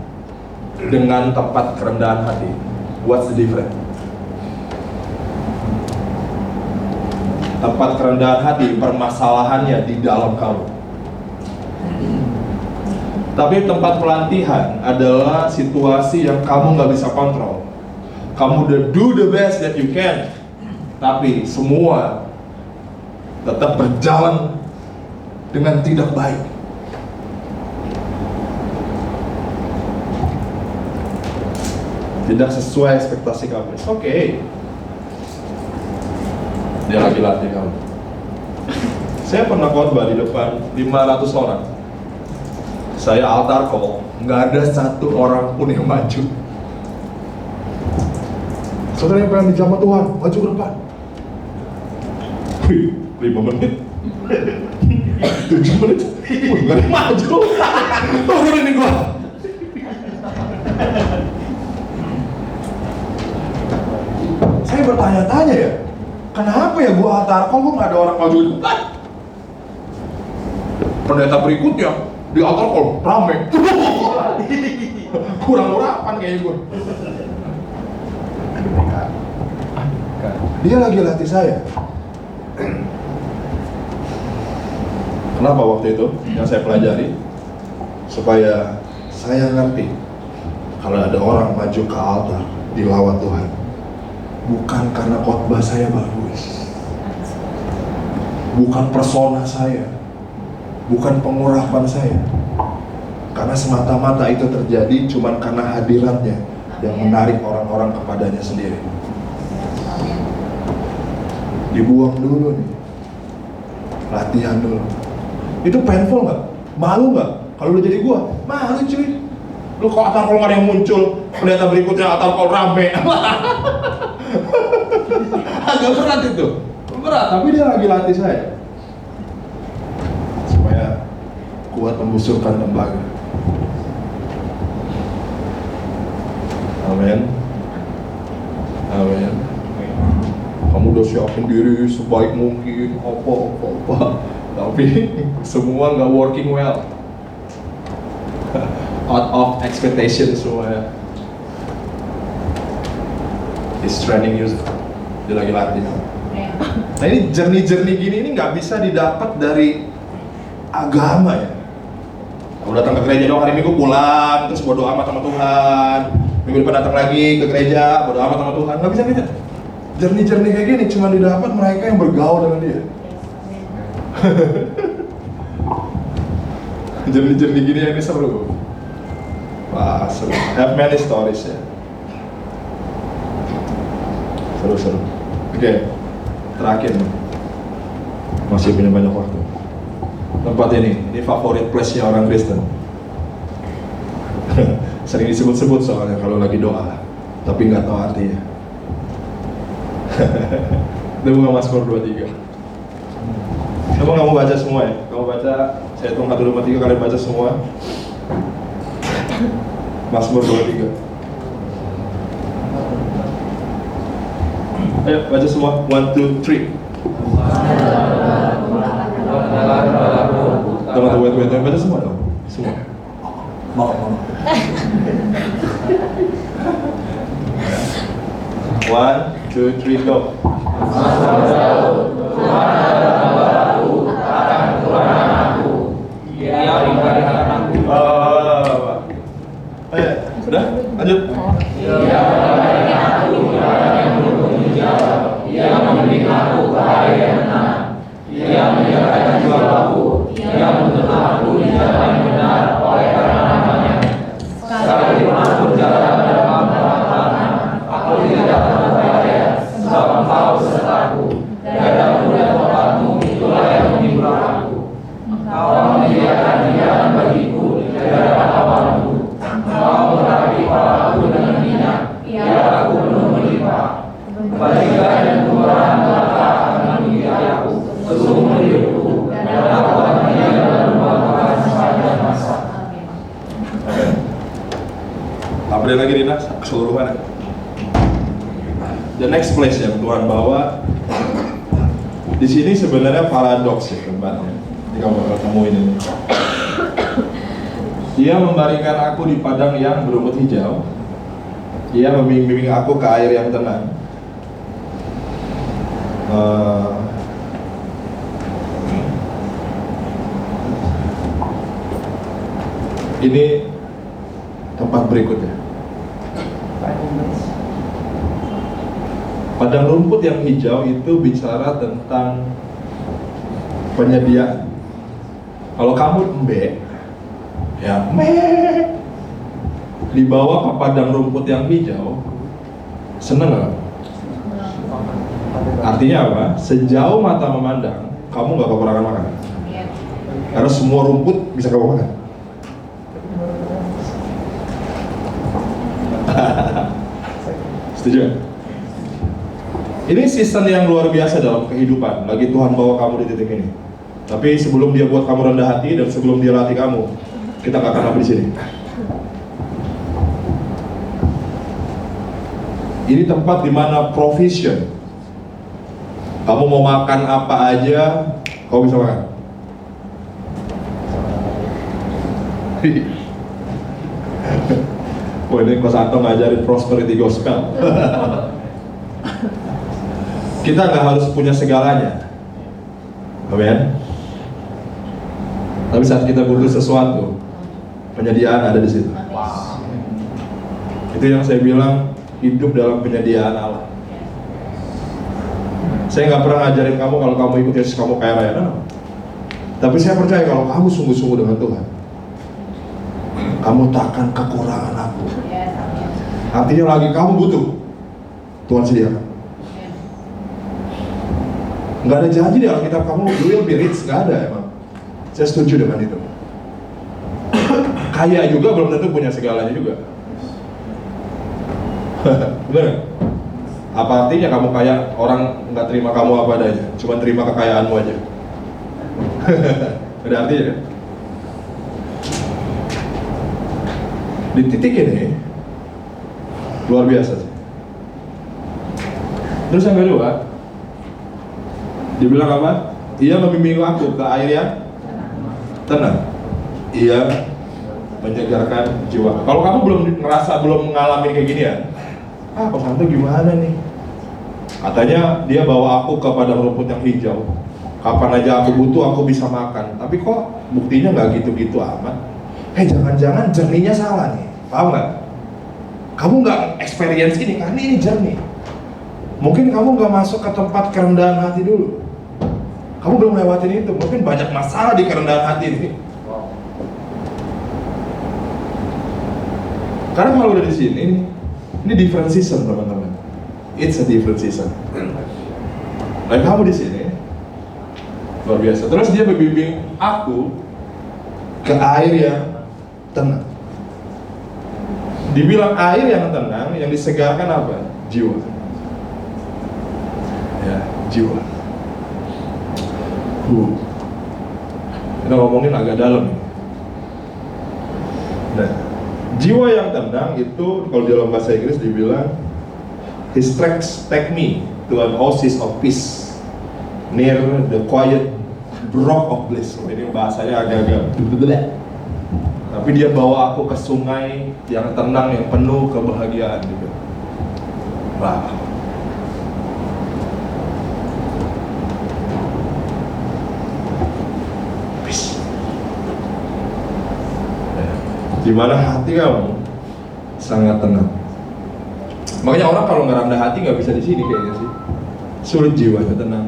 dengan tempat kerendahan hati? What's the difference? Tempat kerendahan hati, permasalahannya di dalam kamu. Tapi tempat pelatihan adalah situasi yang kamu nggak bisa kontrol. Kamu udah do the best that you can, tapi semua tetap berjalan dengan tidak baik. Tidak sesuai ekspektasi kamu. It's okay. Dia lagi latih kamu. Saya pernah khotbah di depan 500 orang. Saya altar call, nggak ada satu orang pun yang maju. Saudara yang pengen dijamah Tuhan, maju ke depan. 5 menit 7 menit nggak ada maju. Turun ini gua. Saya bertanya-tanya ya, kenapa ya gua altar call kok nggak ada orang maju di depan? Pendeta berikutnya di altar call rame. Kurang urapan kayaknya gua. Dia lagi latih saya. Kenapa waktu itu yang saya pelajari? Supaya saya ngerti kalau ada orang maju ke altar dilawat Tuhan, bukan karena khotbah saya bagus, bukan persona saya, bukan pengurapan saya, karena semata-mata itu terjadi cuma karena hadiratnya yang menarik orang-orang kepadanya sendiri. Dibuang dulu nih, latihan dulu. Itu painful nggak? Malu nggak? Kalau lu jadi gua, malu cuy. Lu kok altar call nggak ada yang muncul, pendeta berikutnya altar call rame. Agak berat itu, berat. Tapi dia lagi latih saya supaya kuat membusurkan lembaga. Amin. Amin. Kamu udah siapin diri sebaik mungkin, apa. Tapi semua nggak working well. Out of expectation semuanya. He's training you. Dia lagi latih. Nah ini jernih-jernih gini ini nggak bisa didapat dari agama ya. Kamu datang ke gereja dong hari Minggu, pulang terus bodo amat sama Tuhan. Minggu depan datang lagi ke gereja, bodo amat sama Tuhan. Nggak bisa gitu. Jernih-jernih kayak gini cuma didapat mereka yang bergaul dengan dia. Jernih-jernih gini yang ini seru. Wah seru. Have many stories ya. Seru. Oke, terakhir nih. Masih punya banyak waktu. Tempat ini favorit place-nya orang Kristen. Sering disebut-sebut soalnya kalau lagi doa, tapi nggak tahu artinya. Itu bukan Mazmur 23. Coba kamu baca semua ya. Kamu baca, saya hitung 1, 2, 3, kalian baca semua. Mazmur 23. Ayo baca semua. 1, 2, 3. Tunggu, wait. Baca semua dong. Semua. Mau. 1, 2, 3, go. Sudah? Lanjut. Ia membimbing aku ke air yang tenang. Ia menjaga jiwaku. Ia menuntun aku di jalan yang benar oleh karena namanya. Sekalipun aku berjalan dalam kegelapan, aku tidak takut bahaya, sebab Engkau besertaku. Dadaku dan tempatmu itulah yang menghibur aku. Engkau menyediakan hidangan bagiku di hadapan lawanku. Engkau melengkapi kepalaku dengan minyak, aku penuh melimpah. Kebajikan dan kemurahan telah akan memenuhi aku seumur hidupku, dan aku akan menjaga dan rumah Tuhan sepanjang masa. Apa dia lagi Rina? Keseluruhan ya? The next place yang Tuhan bawa di sini sebenarnya paradoks ya tempatnya. Jadi kamu bakal temuin ini. Dia membaringkan aku di padang yang berumput hijau. Dia membimbing aku ke air yang tenang. Ini tempat berikutnya. Padang rumput yang hijau itu bicara tentang penyedia. Kalau kamu embe, ya dibawa ke padang rumput yang hijau, seneng nggak? Artinya apa? Sejauh mata memandang, kamu nggak kekurangan makan. Karena semua rumput bisa kamu makan. Setuju? Ini season yang luar biasa dalam kehidupan. Lagi Tuhan bawa kamu di titik ini. Tapi sebelum Dia buat kamu rendah hati dan sebelum Dia latih kamu, kita nggak akan habis di sini. Ini tempat dimana provision. Kamu mau makan apa aja, kamu bisa makan. Wah, ini kelas 1 ngajarin prosperity gospel. Kita nggak harus punya segalanya, amen. Tapi saat kita butuh sesuatu, penyediaan ada di situ. Itu yang saya bilang, hidup dalam penyediaan Allah. Saya nggak pernah ngajarin kamu kalau kamu ikut Yesus kamu kaya raya, no. Tapi saya percaya kalau kamu sungguh-sungguh dengan Tuhan, kamu takkan kekurangan aku. Artinya lagi kamu butuh, Tuhan sediakan. Nggak ada janji di Alkitab kamu will be rich, nggak ada emang. Saya setuju dengan itu. Kaya juga belum tentu punya segalanya juga. Bener? Apa artinya kamu kaya, orang nggak terima kamu apa adanya, cuma terima kekayaanmu aja. Ada artinya kan? Di titik ini luar biasa sih. Terus yang kedua, dibilang apa? Ia membimbing aku ke air yang tenang. Ia menyegarkan jiwa. Kalau kamu belum ngerasa, belum mengalami kayak gini ya, Pak Santo gimana nih? Katanya dia bawa aku ke padang rumput yang hijau. Kapan aja aku butuh, aku bisa makan. Tapi kok buktinya nggak gitu-gitu amat. Jangan-jangan jernihnya salah nih. Paham nggak? Kamu nggak experience ini karena ini jernih. Mungkin kamu nggak masuk ke tempat kerendahan hati dulu. Kamu belum lewatin itu. Mungkin banyak masalah di kerendahan hati ini. Karena kalau udah di sini, ini different season teman-teman. It's a different season. Dan kamu di sini luar biasa. Terus dia membimbing aku ke air yang tenang. Dibilang air yang tenang, yang disegarkan apa? Jiwa. Ya, jiwa. Kita ngomongin agak dalam nih. Nah, jiwa yang tenang itu kalau dalam bahasa Inggris dibilang His strength take me to an oasis of peace near the quiet brook of bliss. Ini bahasanya agak-agak tapi dia bawa aku ke sungai yang tenang, yang penuh kebahagiaan gitu. Wah. Peace. Di mana hati kamu sangat tenang. Makanya orang kalau nggak rendah hati nggak bisa di sini kayaknya sih. Sulit jiwanya tenang.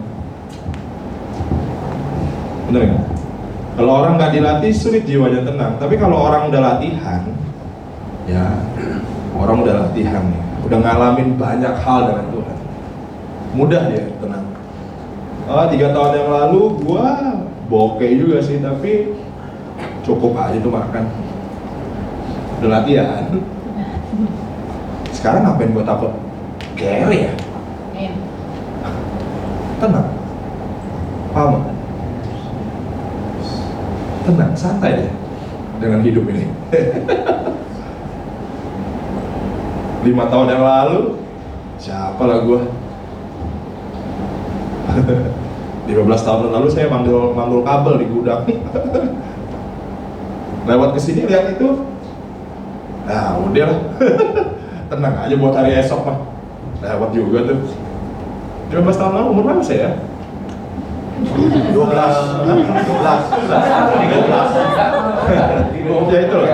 Bener nggak? Kalau orang nggak dilatih sulit jiwanya tenang. Tapi kalau orang udah latihan, ya orang udah latihan nih, udah ngalamin banyak hal dengan Tuhan, mudah dia tenang. 3 tahun yang lalu gua bokeh juga sih, tapi cukup aja tuh makan. Udah latihan. Sekarang ngapain gua takut? Gere ya? Tenang. Paham? Tenang, santai deh dengan hidup ini. 5 tahun yang lalu, siapa lah gua? 15 tahun yang lalu saya manggul kabel di gudang. Lewat kesini lihat itu, nah udah lah. Tenang aja buat hari esok mah. Lewat juga tuh. 15 tahun lalu umur berapa saya? 12. Ya itu loh.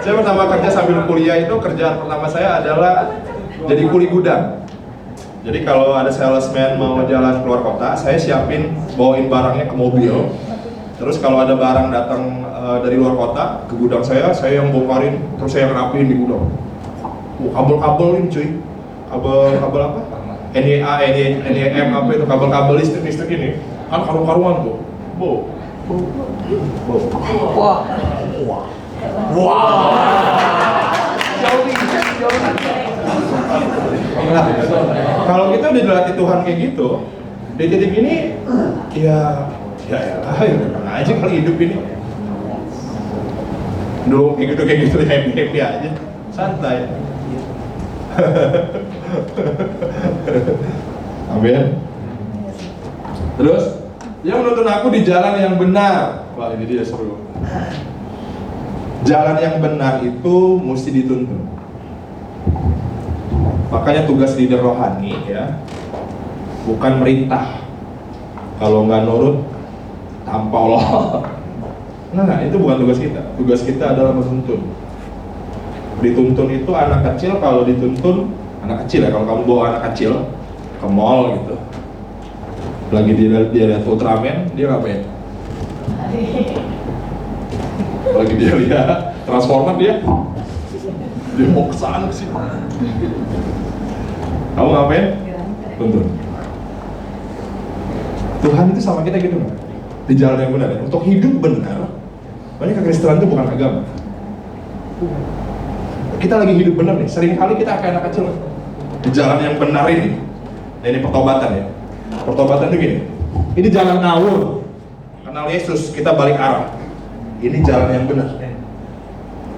Saya pertama kerja sambil kuliah itu, kerjaan pertama saya adalah jadi kuli gudang. Jadi kalau ada salesman mau jalan keluar kota, saya siapin bawain barangnya ke mobil. Terus kalau ada barang datang dari luar kota ke gudang saya yang bongkarin, terus saya yang rapiin di gudang. Kabel-kabel ini cuy, kabel apa? NEA, NEM apa itu, kabel-kabel listrik ini, kan karuan tuh. Wah. Nah, kalau kita udah dilatih Tuhan kayak gitu, di titik ini, ya tenang aja kalau hidup ini. Dulu kayak gitu happy aja, santai. Amin. Terus dia menuntun aku di jalan yang benar. Wah, ini dia seru. Jalan yang benar itu mesti dituntun. Makanya tugas leader rohani ya, bukan merintah. Kalau nggak nurut, tampau loh. Nah, itu bukan tugas kita. Tugas kita adalah menuntun. Dituntun itu anak kecil, kalau dituntun anak kecil ya, kalau kamu bawa anak kecil ke mall gitu, lagi dia lihat Ultraman, dia ngapain? Lagi dia lihat Transformer, dia mau kesana kesini. Kamu ngapain? Tuntun. Tuhan itu sama kita gitu nggak? Di jalan yang benar ya? Untuk hidup benar. Makanya kekristenan itu bukan agama. Kita lagi hidup benar nih, sering kali kita kayak anak kecil di jalan yang benar ini. Nah, ini pertobatan ya. Pertobatan itu gini, ini jalan ngawur, kenal Yesus, kita balik arah. Ini jalan yang benar.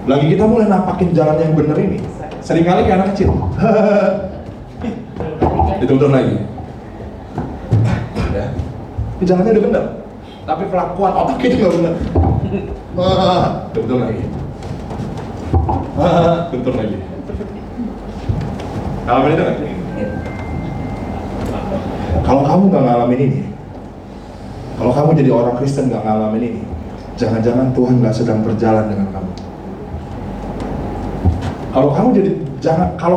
Lagi kita mulai nampakin jalan yang benar ini, sering kali kayak anak kecil. Dituntun lagi. Ya. Ini jalannya udah benar, tapi pelakuan otak kita nggak benar. Tuntun lagi. Tuntun lagi. Ngalamin itu nggak? Kalau kamu nggak ngalamin ini, kalau kamu jadi orang Kristen nggak ngalamin ini, jangan-jangan Tuhan nggak sedang berjalan dengan kamu. Kalau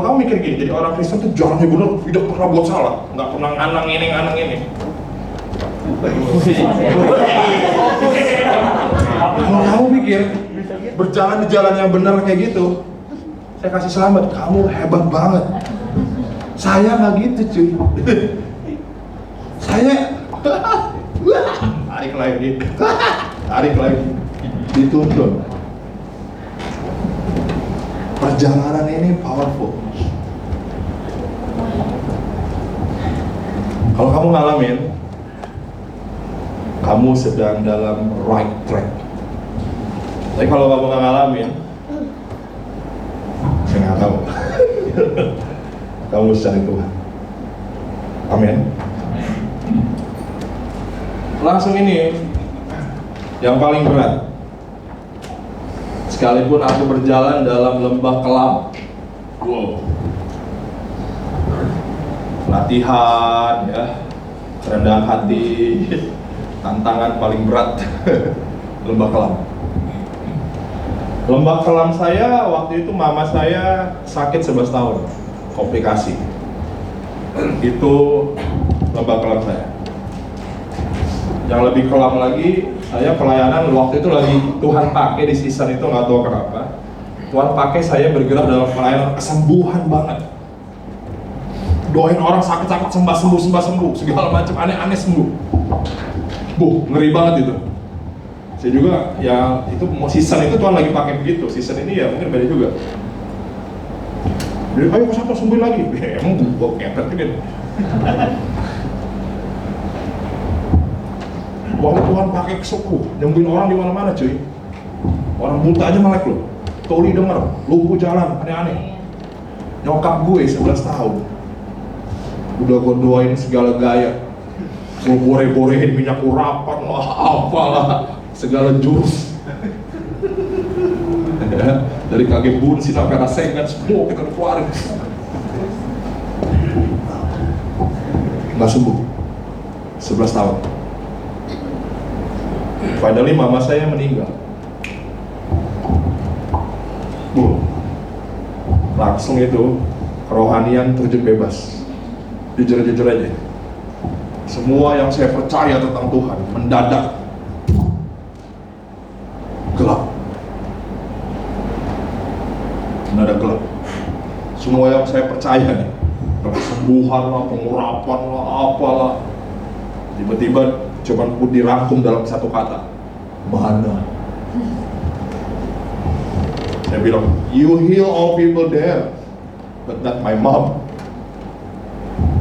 kamu mikir gini, jadi orang Kristen tuh jalannya benar, tidak pernah buat salah, nggak pernah nganang ini. Kalau kamu pikir berjalan di jalan yang benar kayak gitu, saya kasih selamat, kamu hebat banget. Saya nggak gitu cuy. Saya tarik lagi, dituntun. Perjalanan ini powerful. Kalau kamu ngalamin, kamu sedang dalam right track. Tapi kalau kamu nggak ngalamin, saya nggak tahu. Kamu cari Tuhan. Amin. Langsung ini yang paling berat. Sekalipun aku berjalan dalam lembah kelam. Wow. Latihan ya, kerendahan hati, tantangan paling berat. Lembah kelam. Lembah kelam saya waktu itu mama saya sakit 11 tahun, komplikasi. Itu lembah kelam saya. Yang lebih kelam lagi, saya pelayanan waktu itu lagi Tuhan pakai di season itu, nggak tahu kenapa. Tuhan pakai saya bergerak dalam pelayanan kesembuhan banget. Doain orang sakit-sakit sembuh, segala macam aneh-aneh sembuh. Ngeri banget itu. Saya juga ya itu season itu Tuhan lagi pakai begitu. Season ini ya mungkin beda juga. Jadi ayo ke sana sembuhin lagi. Emang gue kepet kan. Waktu Tuhan pakai kesembuh, nyembuhin orang di mana-mana cuy. Orang buta aja melek loh. Tuli denger, lumpuh jalan, aneh-aneh. Nyokap gue 11 tahun. Udah gue doain segala gaya. Gue bore-borehin minyak urapan lah, apalah, segala jurus. Dari kaki bun, sinar kata sengat, semua kita keluarin. Nggak sembuh 11 tahun. Finally mama saya meninggal. Langsung itu kerohanian terjun bebas. Jujur-jujur aja. Semua yang saya percaya tentang Tuhan mendadak gelap. Mendadak gelap. Semua yang saya percaya nih, kesembuhan lah, pengurapan lah, apalah, tiba-tiba cuman dirangkum dalam satu kata, mana? Saya bilang, you heal all people there, but not my mom.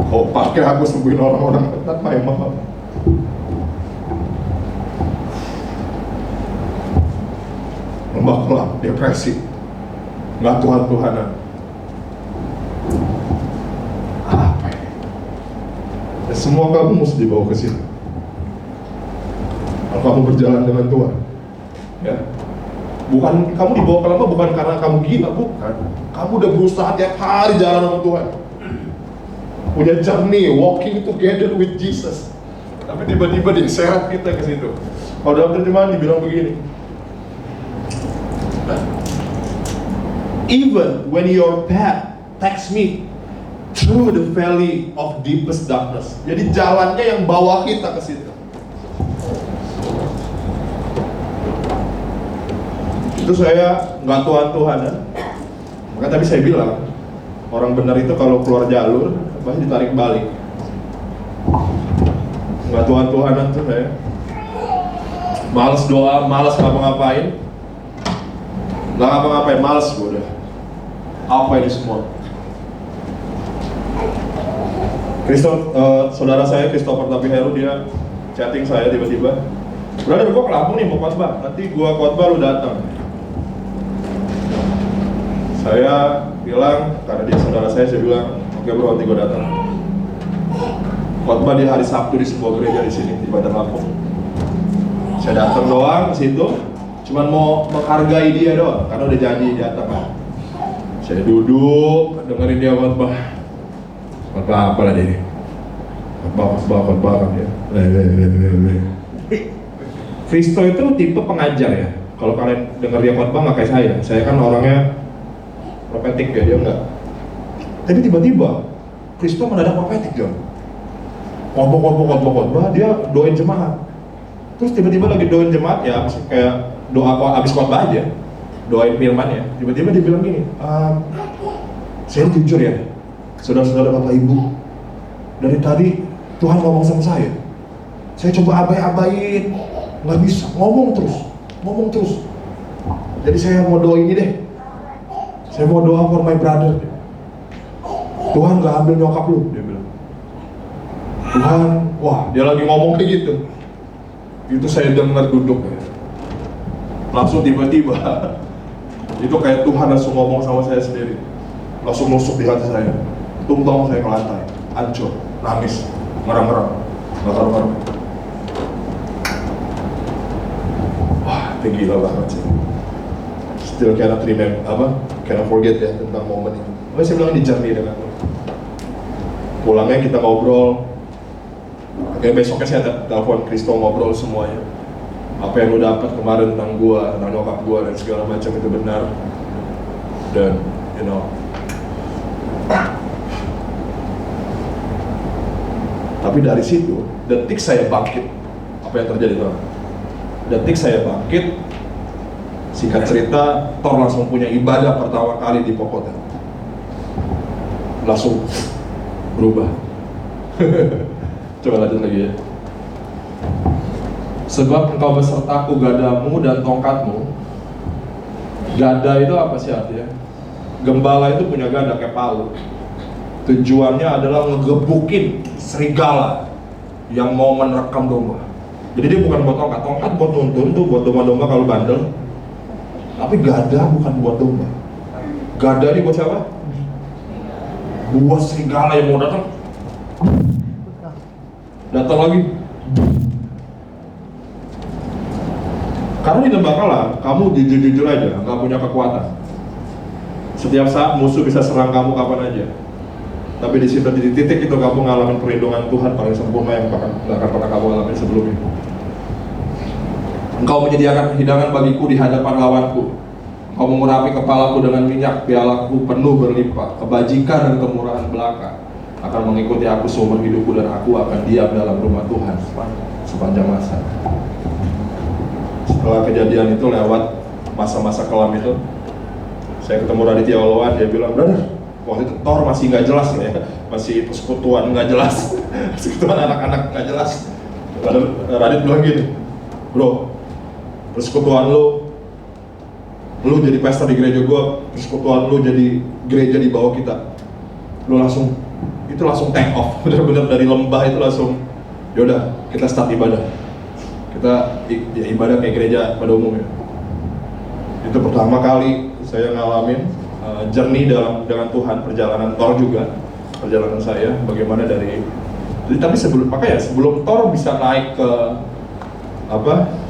Kau pakai aku sembuhin orang-orang, but not my mom. Lembah kelam, depresi, nggak Tuhan-Tuhanan. Apa ini? Ya, semua kamu mesti dibawa ke sini. Kalau kamu berjalan dengan Tuhan, ya, bukan kamu dibawa ke lembah bukan karena kamu gila, bukan. Kamu udah berusaha tiap hari jalan sama Tuhan, punya journey, walking together with Jesus. Tapi tiba-tiba diseret kita ke situ. Kalau dalam terjemahan dibilang begini, even when your path takes me through the valley of deepest darkness. Jadi jalannya yang bawa kita ke situ. Itu saya nggak Tuhan-Tuhanan. Maka tadi saya bilang, orang benar itu kalau keluar jalur pasti ditarik balik. Nggak Tuhan-Tuhanan tuh saya. Males doa, males ngapa-ngapain. Nggak ngapa-ngapain, males gue udah. Apa ini semua? Saudara saya Christopher Tapiheru, dia chatting saya tiba-tiba, brother gue ke Lampung nih mau khotbah, nanti gue khotbah lu datang. Saya bilang, karena dia saudara saya bilang, oke bro, nanti gue datang. Khotbah di hari Sabtu di sebuah gereja di sini di Bandar Lampung. Saya datang doang ke situ, cuman mau menghargai dia doang, karena udah janji datang kan. Saya duduk, dengerin dia khotbah. Khotbah apa lah dia ini? Khotbah kan dia. Kristo itu tipe pengajar ya. Kalau kalian denger dia khotbah nggak kayak saya kan orangnya profetik ya, dia enggak. Tapi tiba-tiba Kristo mendadak profetik John. Khotbah, dia doain jemaat. Terus tiba-tiba lagi doain jemaat ya, kayak doa abis khotbah aja. Doain firman ya, tiba-tiba dia bilang gini, saya jujur ya, saudara-saudara bapak ibu, dari tadi Tuhan ngomong sama saya coba abai-abain, nggak bisa, ngomong terus. Jadi saya mau doa ini deh, saya mau doa for my brother. Tuhan nggak ambil nyokap lu, dia bilang. Tuhan, wah dia lagi ngomong kayak gitu. Itu saya dengar duduk ya. Langsung tiba-tiba itu kayak Tuhan langsung ngomong sama saya sendiri, langsung nusuk di hati saya, tumbang saya ke lantai, hancur, nangis, ngerang-ngerang, gak karu-karu. Wah, itu gila banget sih. Still cannot forget ya tentang momen ini. Makanya saya bilang di journey dengan lu. Pulangnya kita ngobrol. Kayak besoknya saya telepon Kristo ngobrol semuanya. Apa yang lu dapat kemarin tentang gua, tentang nyokap gua dan segala macam itu benar. Dan tapi dari situ detik saya bangkit. Apa yang terjadi tuh? Detik saya bangkit. Singkat cerita, Thor langsung punya ibadah pertama kali di Pokotan. Langsung berubah. Coba lanjut lagi ya. Sebab engkau besertaku gadamu dan tongkatmu. Gada itu apa sih artinya? Gembala itu punya gada kayak palu. Tujuannya adalah ngegebukin serigala yang mau menerkam domba. Jadi dia bukan buat tongkat. Tongkat buat nuntun tuh, buat domba-domba kalau bandel. Tapi gada bukan buat domba. Gada ini buat siapa? Buat serigala yang mau datang. Datang lagi. Karena di lembah kelam, kamu jujur-jujur aja, nggak punya kekuatan. Setiap saat musuh bisa serang kamu kapan aja. Tapi di situ di titik itu kamu ngalamin perlindungan Tuhan paling sempurna yang nggak akan pernah kamu alami sebelumnya. Engkau menyediakan hidangan bagiku di hadapan lawanku. Engkau mengurapi kepalaku dengan minyak, pialaku penuh berlimpah, kebajikan dan kemurahan belaka akan mengikuti aku seumur hidupku dan aku akan diam dalam rumah Tuhan sepanjang masa. Setelah kejadian itu lewat masa-masa kelam itu, saya ketemu Raditya Oloan, dia bilang, brother, waktu itu Thor masih nggak jelas ya, masih persekutuan nggak jelas, persekutuan anak-anak nggak jelas. Lalu Radit bilang gini, bro, persekutuan lu jadi pastor di gereja gua, persekutuan lu jadi gereja di bawah kita, lu langsung take off, bener-bener dari lembah itu langsung, yaudah kita start ibadah, kita ya, ibadah kayak gereja pada umumnya. Itu pertama kali saya ngalamin journey dengan Tuhan, perjalanan Thor juga, perjalanan saya bagaimana tapi sebelum Thor bisa naik ke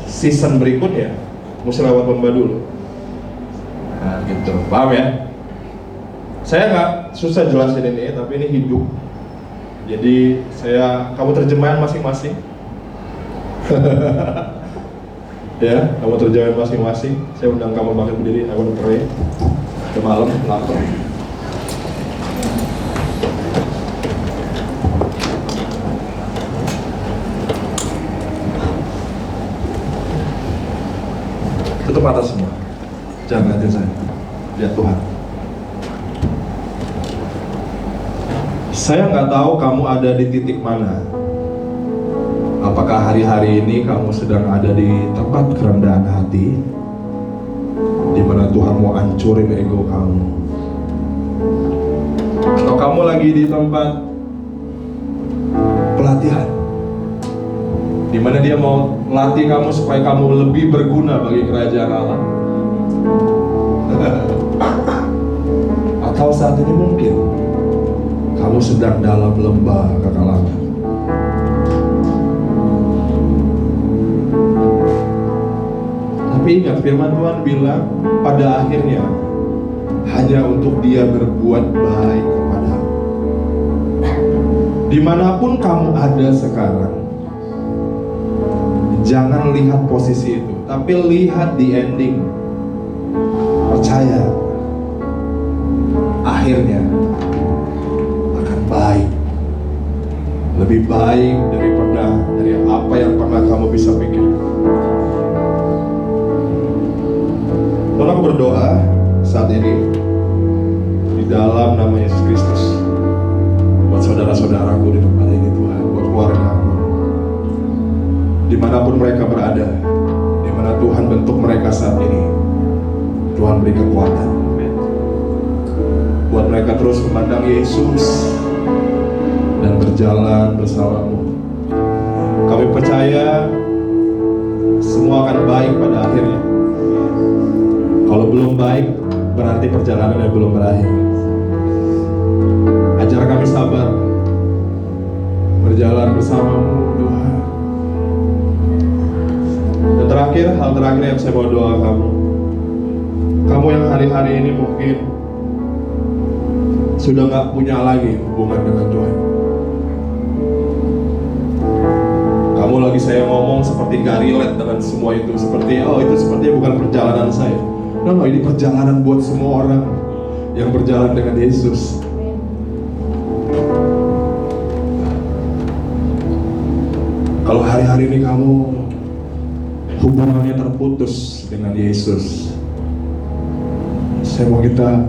season berikutnya, mesti lewat lembah dulu. Nah gitu, paham ya? Saya nggak susah jelasin ini, tapi ini hidup. Jadi kamu terjemahan masing-masing. Ya, kamu terjemahan masing-masing. Saya undang kamu bangkit berdiri, I want to pray. Udah malam, lapar. Tutup mata semua. Jangan lihatin saya. Lihat Tuhan. Saya nggak tahu kamu ada di titik mana. Apakah hari-hari ini kamu sedang ada di tempat kerendahan hati, di mana Tuhan mau hancurin ego kamu, atau kamu lagi di tempat pelatihan, di mana Dia mau latih kamu supaya kamu lebih berguna bagi kerajaan Allah. Atau saat ini mungkin kamu sedang dalam lembah kekalaman. Tapi ingat, firman Tuhan bilang pada akhirnya hanya untuk Dia berbuat baik kepadamu. Dimanapun kamu ada sekarang, jangan lihat posisi itu, tapi lihat di ending. Percaya, akhirnya akan baik, lebih baik dari apa yang pernah kamu bisa pikir. Lalu aku berdoa saat ini di dalam nama Yesus Kristus buat saudara-saudaraku di tempat ini, Tuhan, buat keluarga aku, dimanapun mereka berada, dimana Tuhan bentuk mereka saat ini. Tuhan beri kekuatan buat mereka terus memandang Yesus dan berjalan bersamamu. Kami percaya semua akan baik pada akhirnya. Kalau belum baik, berarti perjalanannya belum berakhir. Ajar kami sabar berjalan bersamamu, Tuhan. Dan terakhir, hal terakhir yang saya mau doa kamu yang hari-hari ini mungkin sudah gak punya lagi hubungan dengan Tuhan. Kamu lagi saya ngomong seperti gak relate dengan semua itu, seperti itu sepertinya bukan perjalanan saya. No, ini perjalanan buat semua orang yang berjalan dengan Yesus. Kalau hari-hari ini kamu hubungannya terputus dengan Yesus, saya mau kita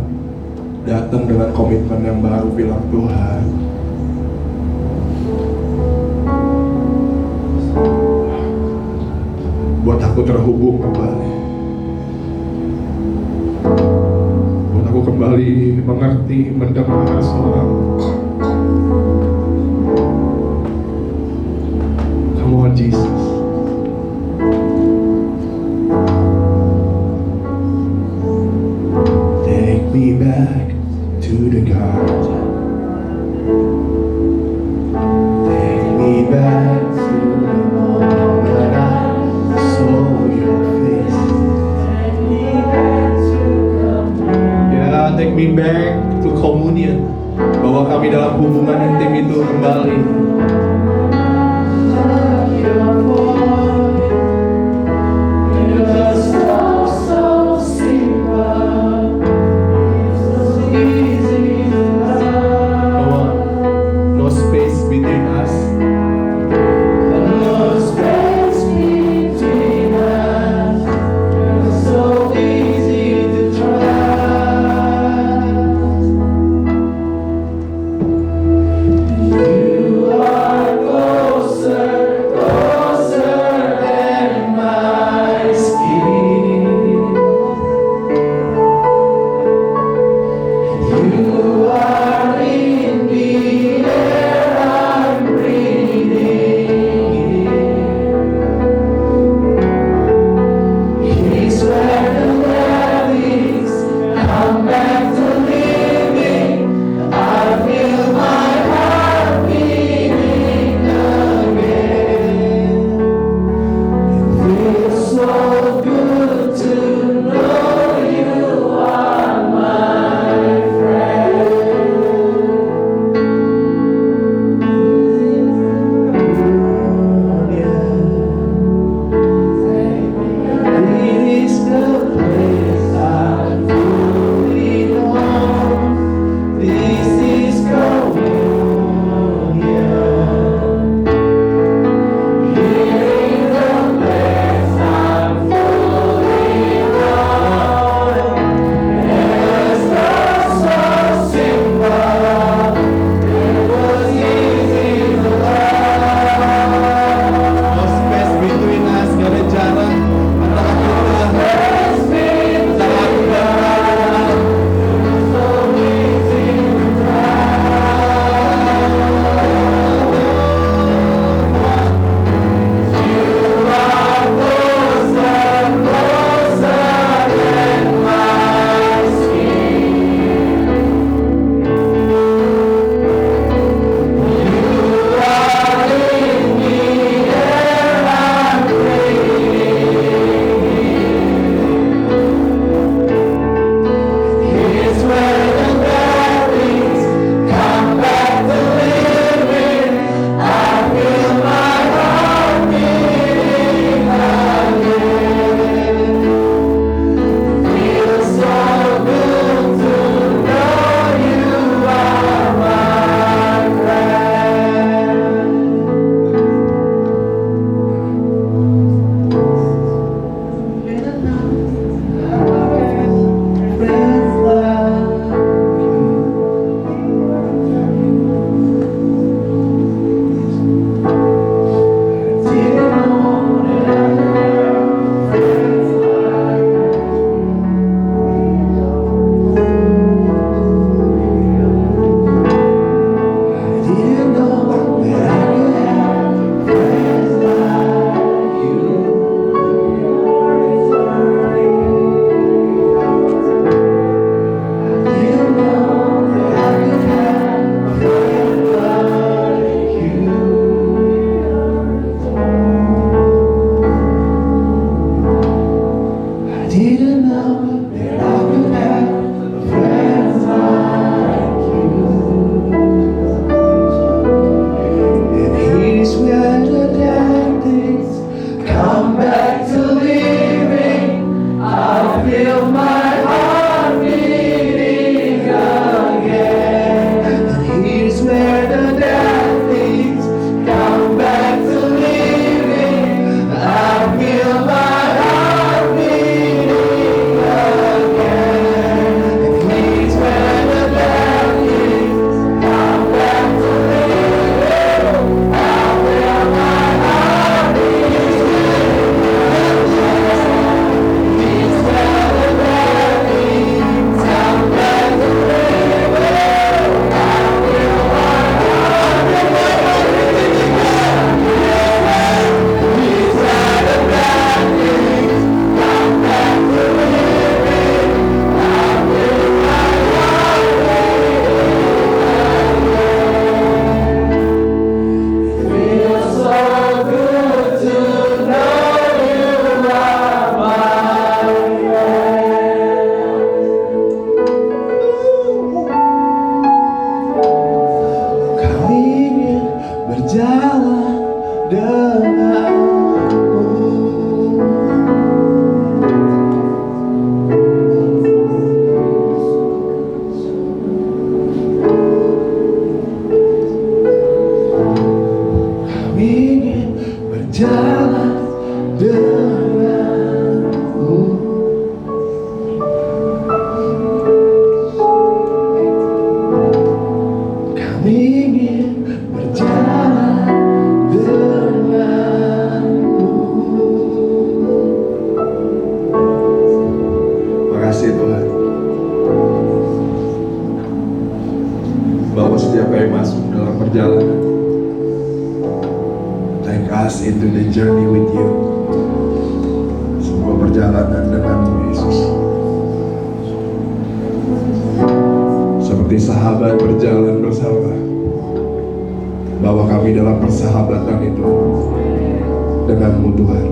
datang dengan komitmen yang baru, bilang, Tuhan, buat aku terhubung kembali, buat aku kembali mengerti, mendengar suara. Come on, Jesus. Take me back to the garden. Take me back to the moment I saw your face. Take me back to communion. Yeah, take me back to communion. Bawa kami dalam hubungan intim itu kembali. Kami ingin berjalan denganmu. Kami ingin berjalan denganmu. Makasih Tuhan, bahwa setiap kali masuk dalam perjalanan, take us into the journey with you. Sebuah perjalanan denganmu Yesus, seperti sahabat berjalan bersama, bawa kami dalam persahabatan itu denganmu Tuhan.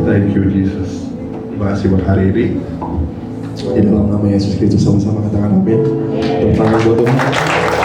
Thank you Jesus. Terima kasih buat hari ini. Di dalam nama Yesus Kristus sama-sama katakan amin. Tepuk tangan buat Tuhan.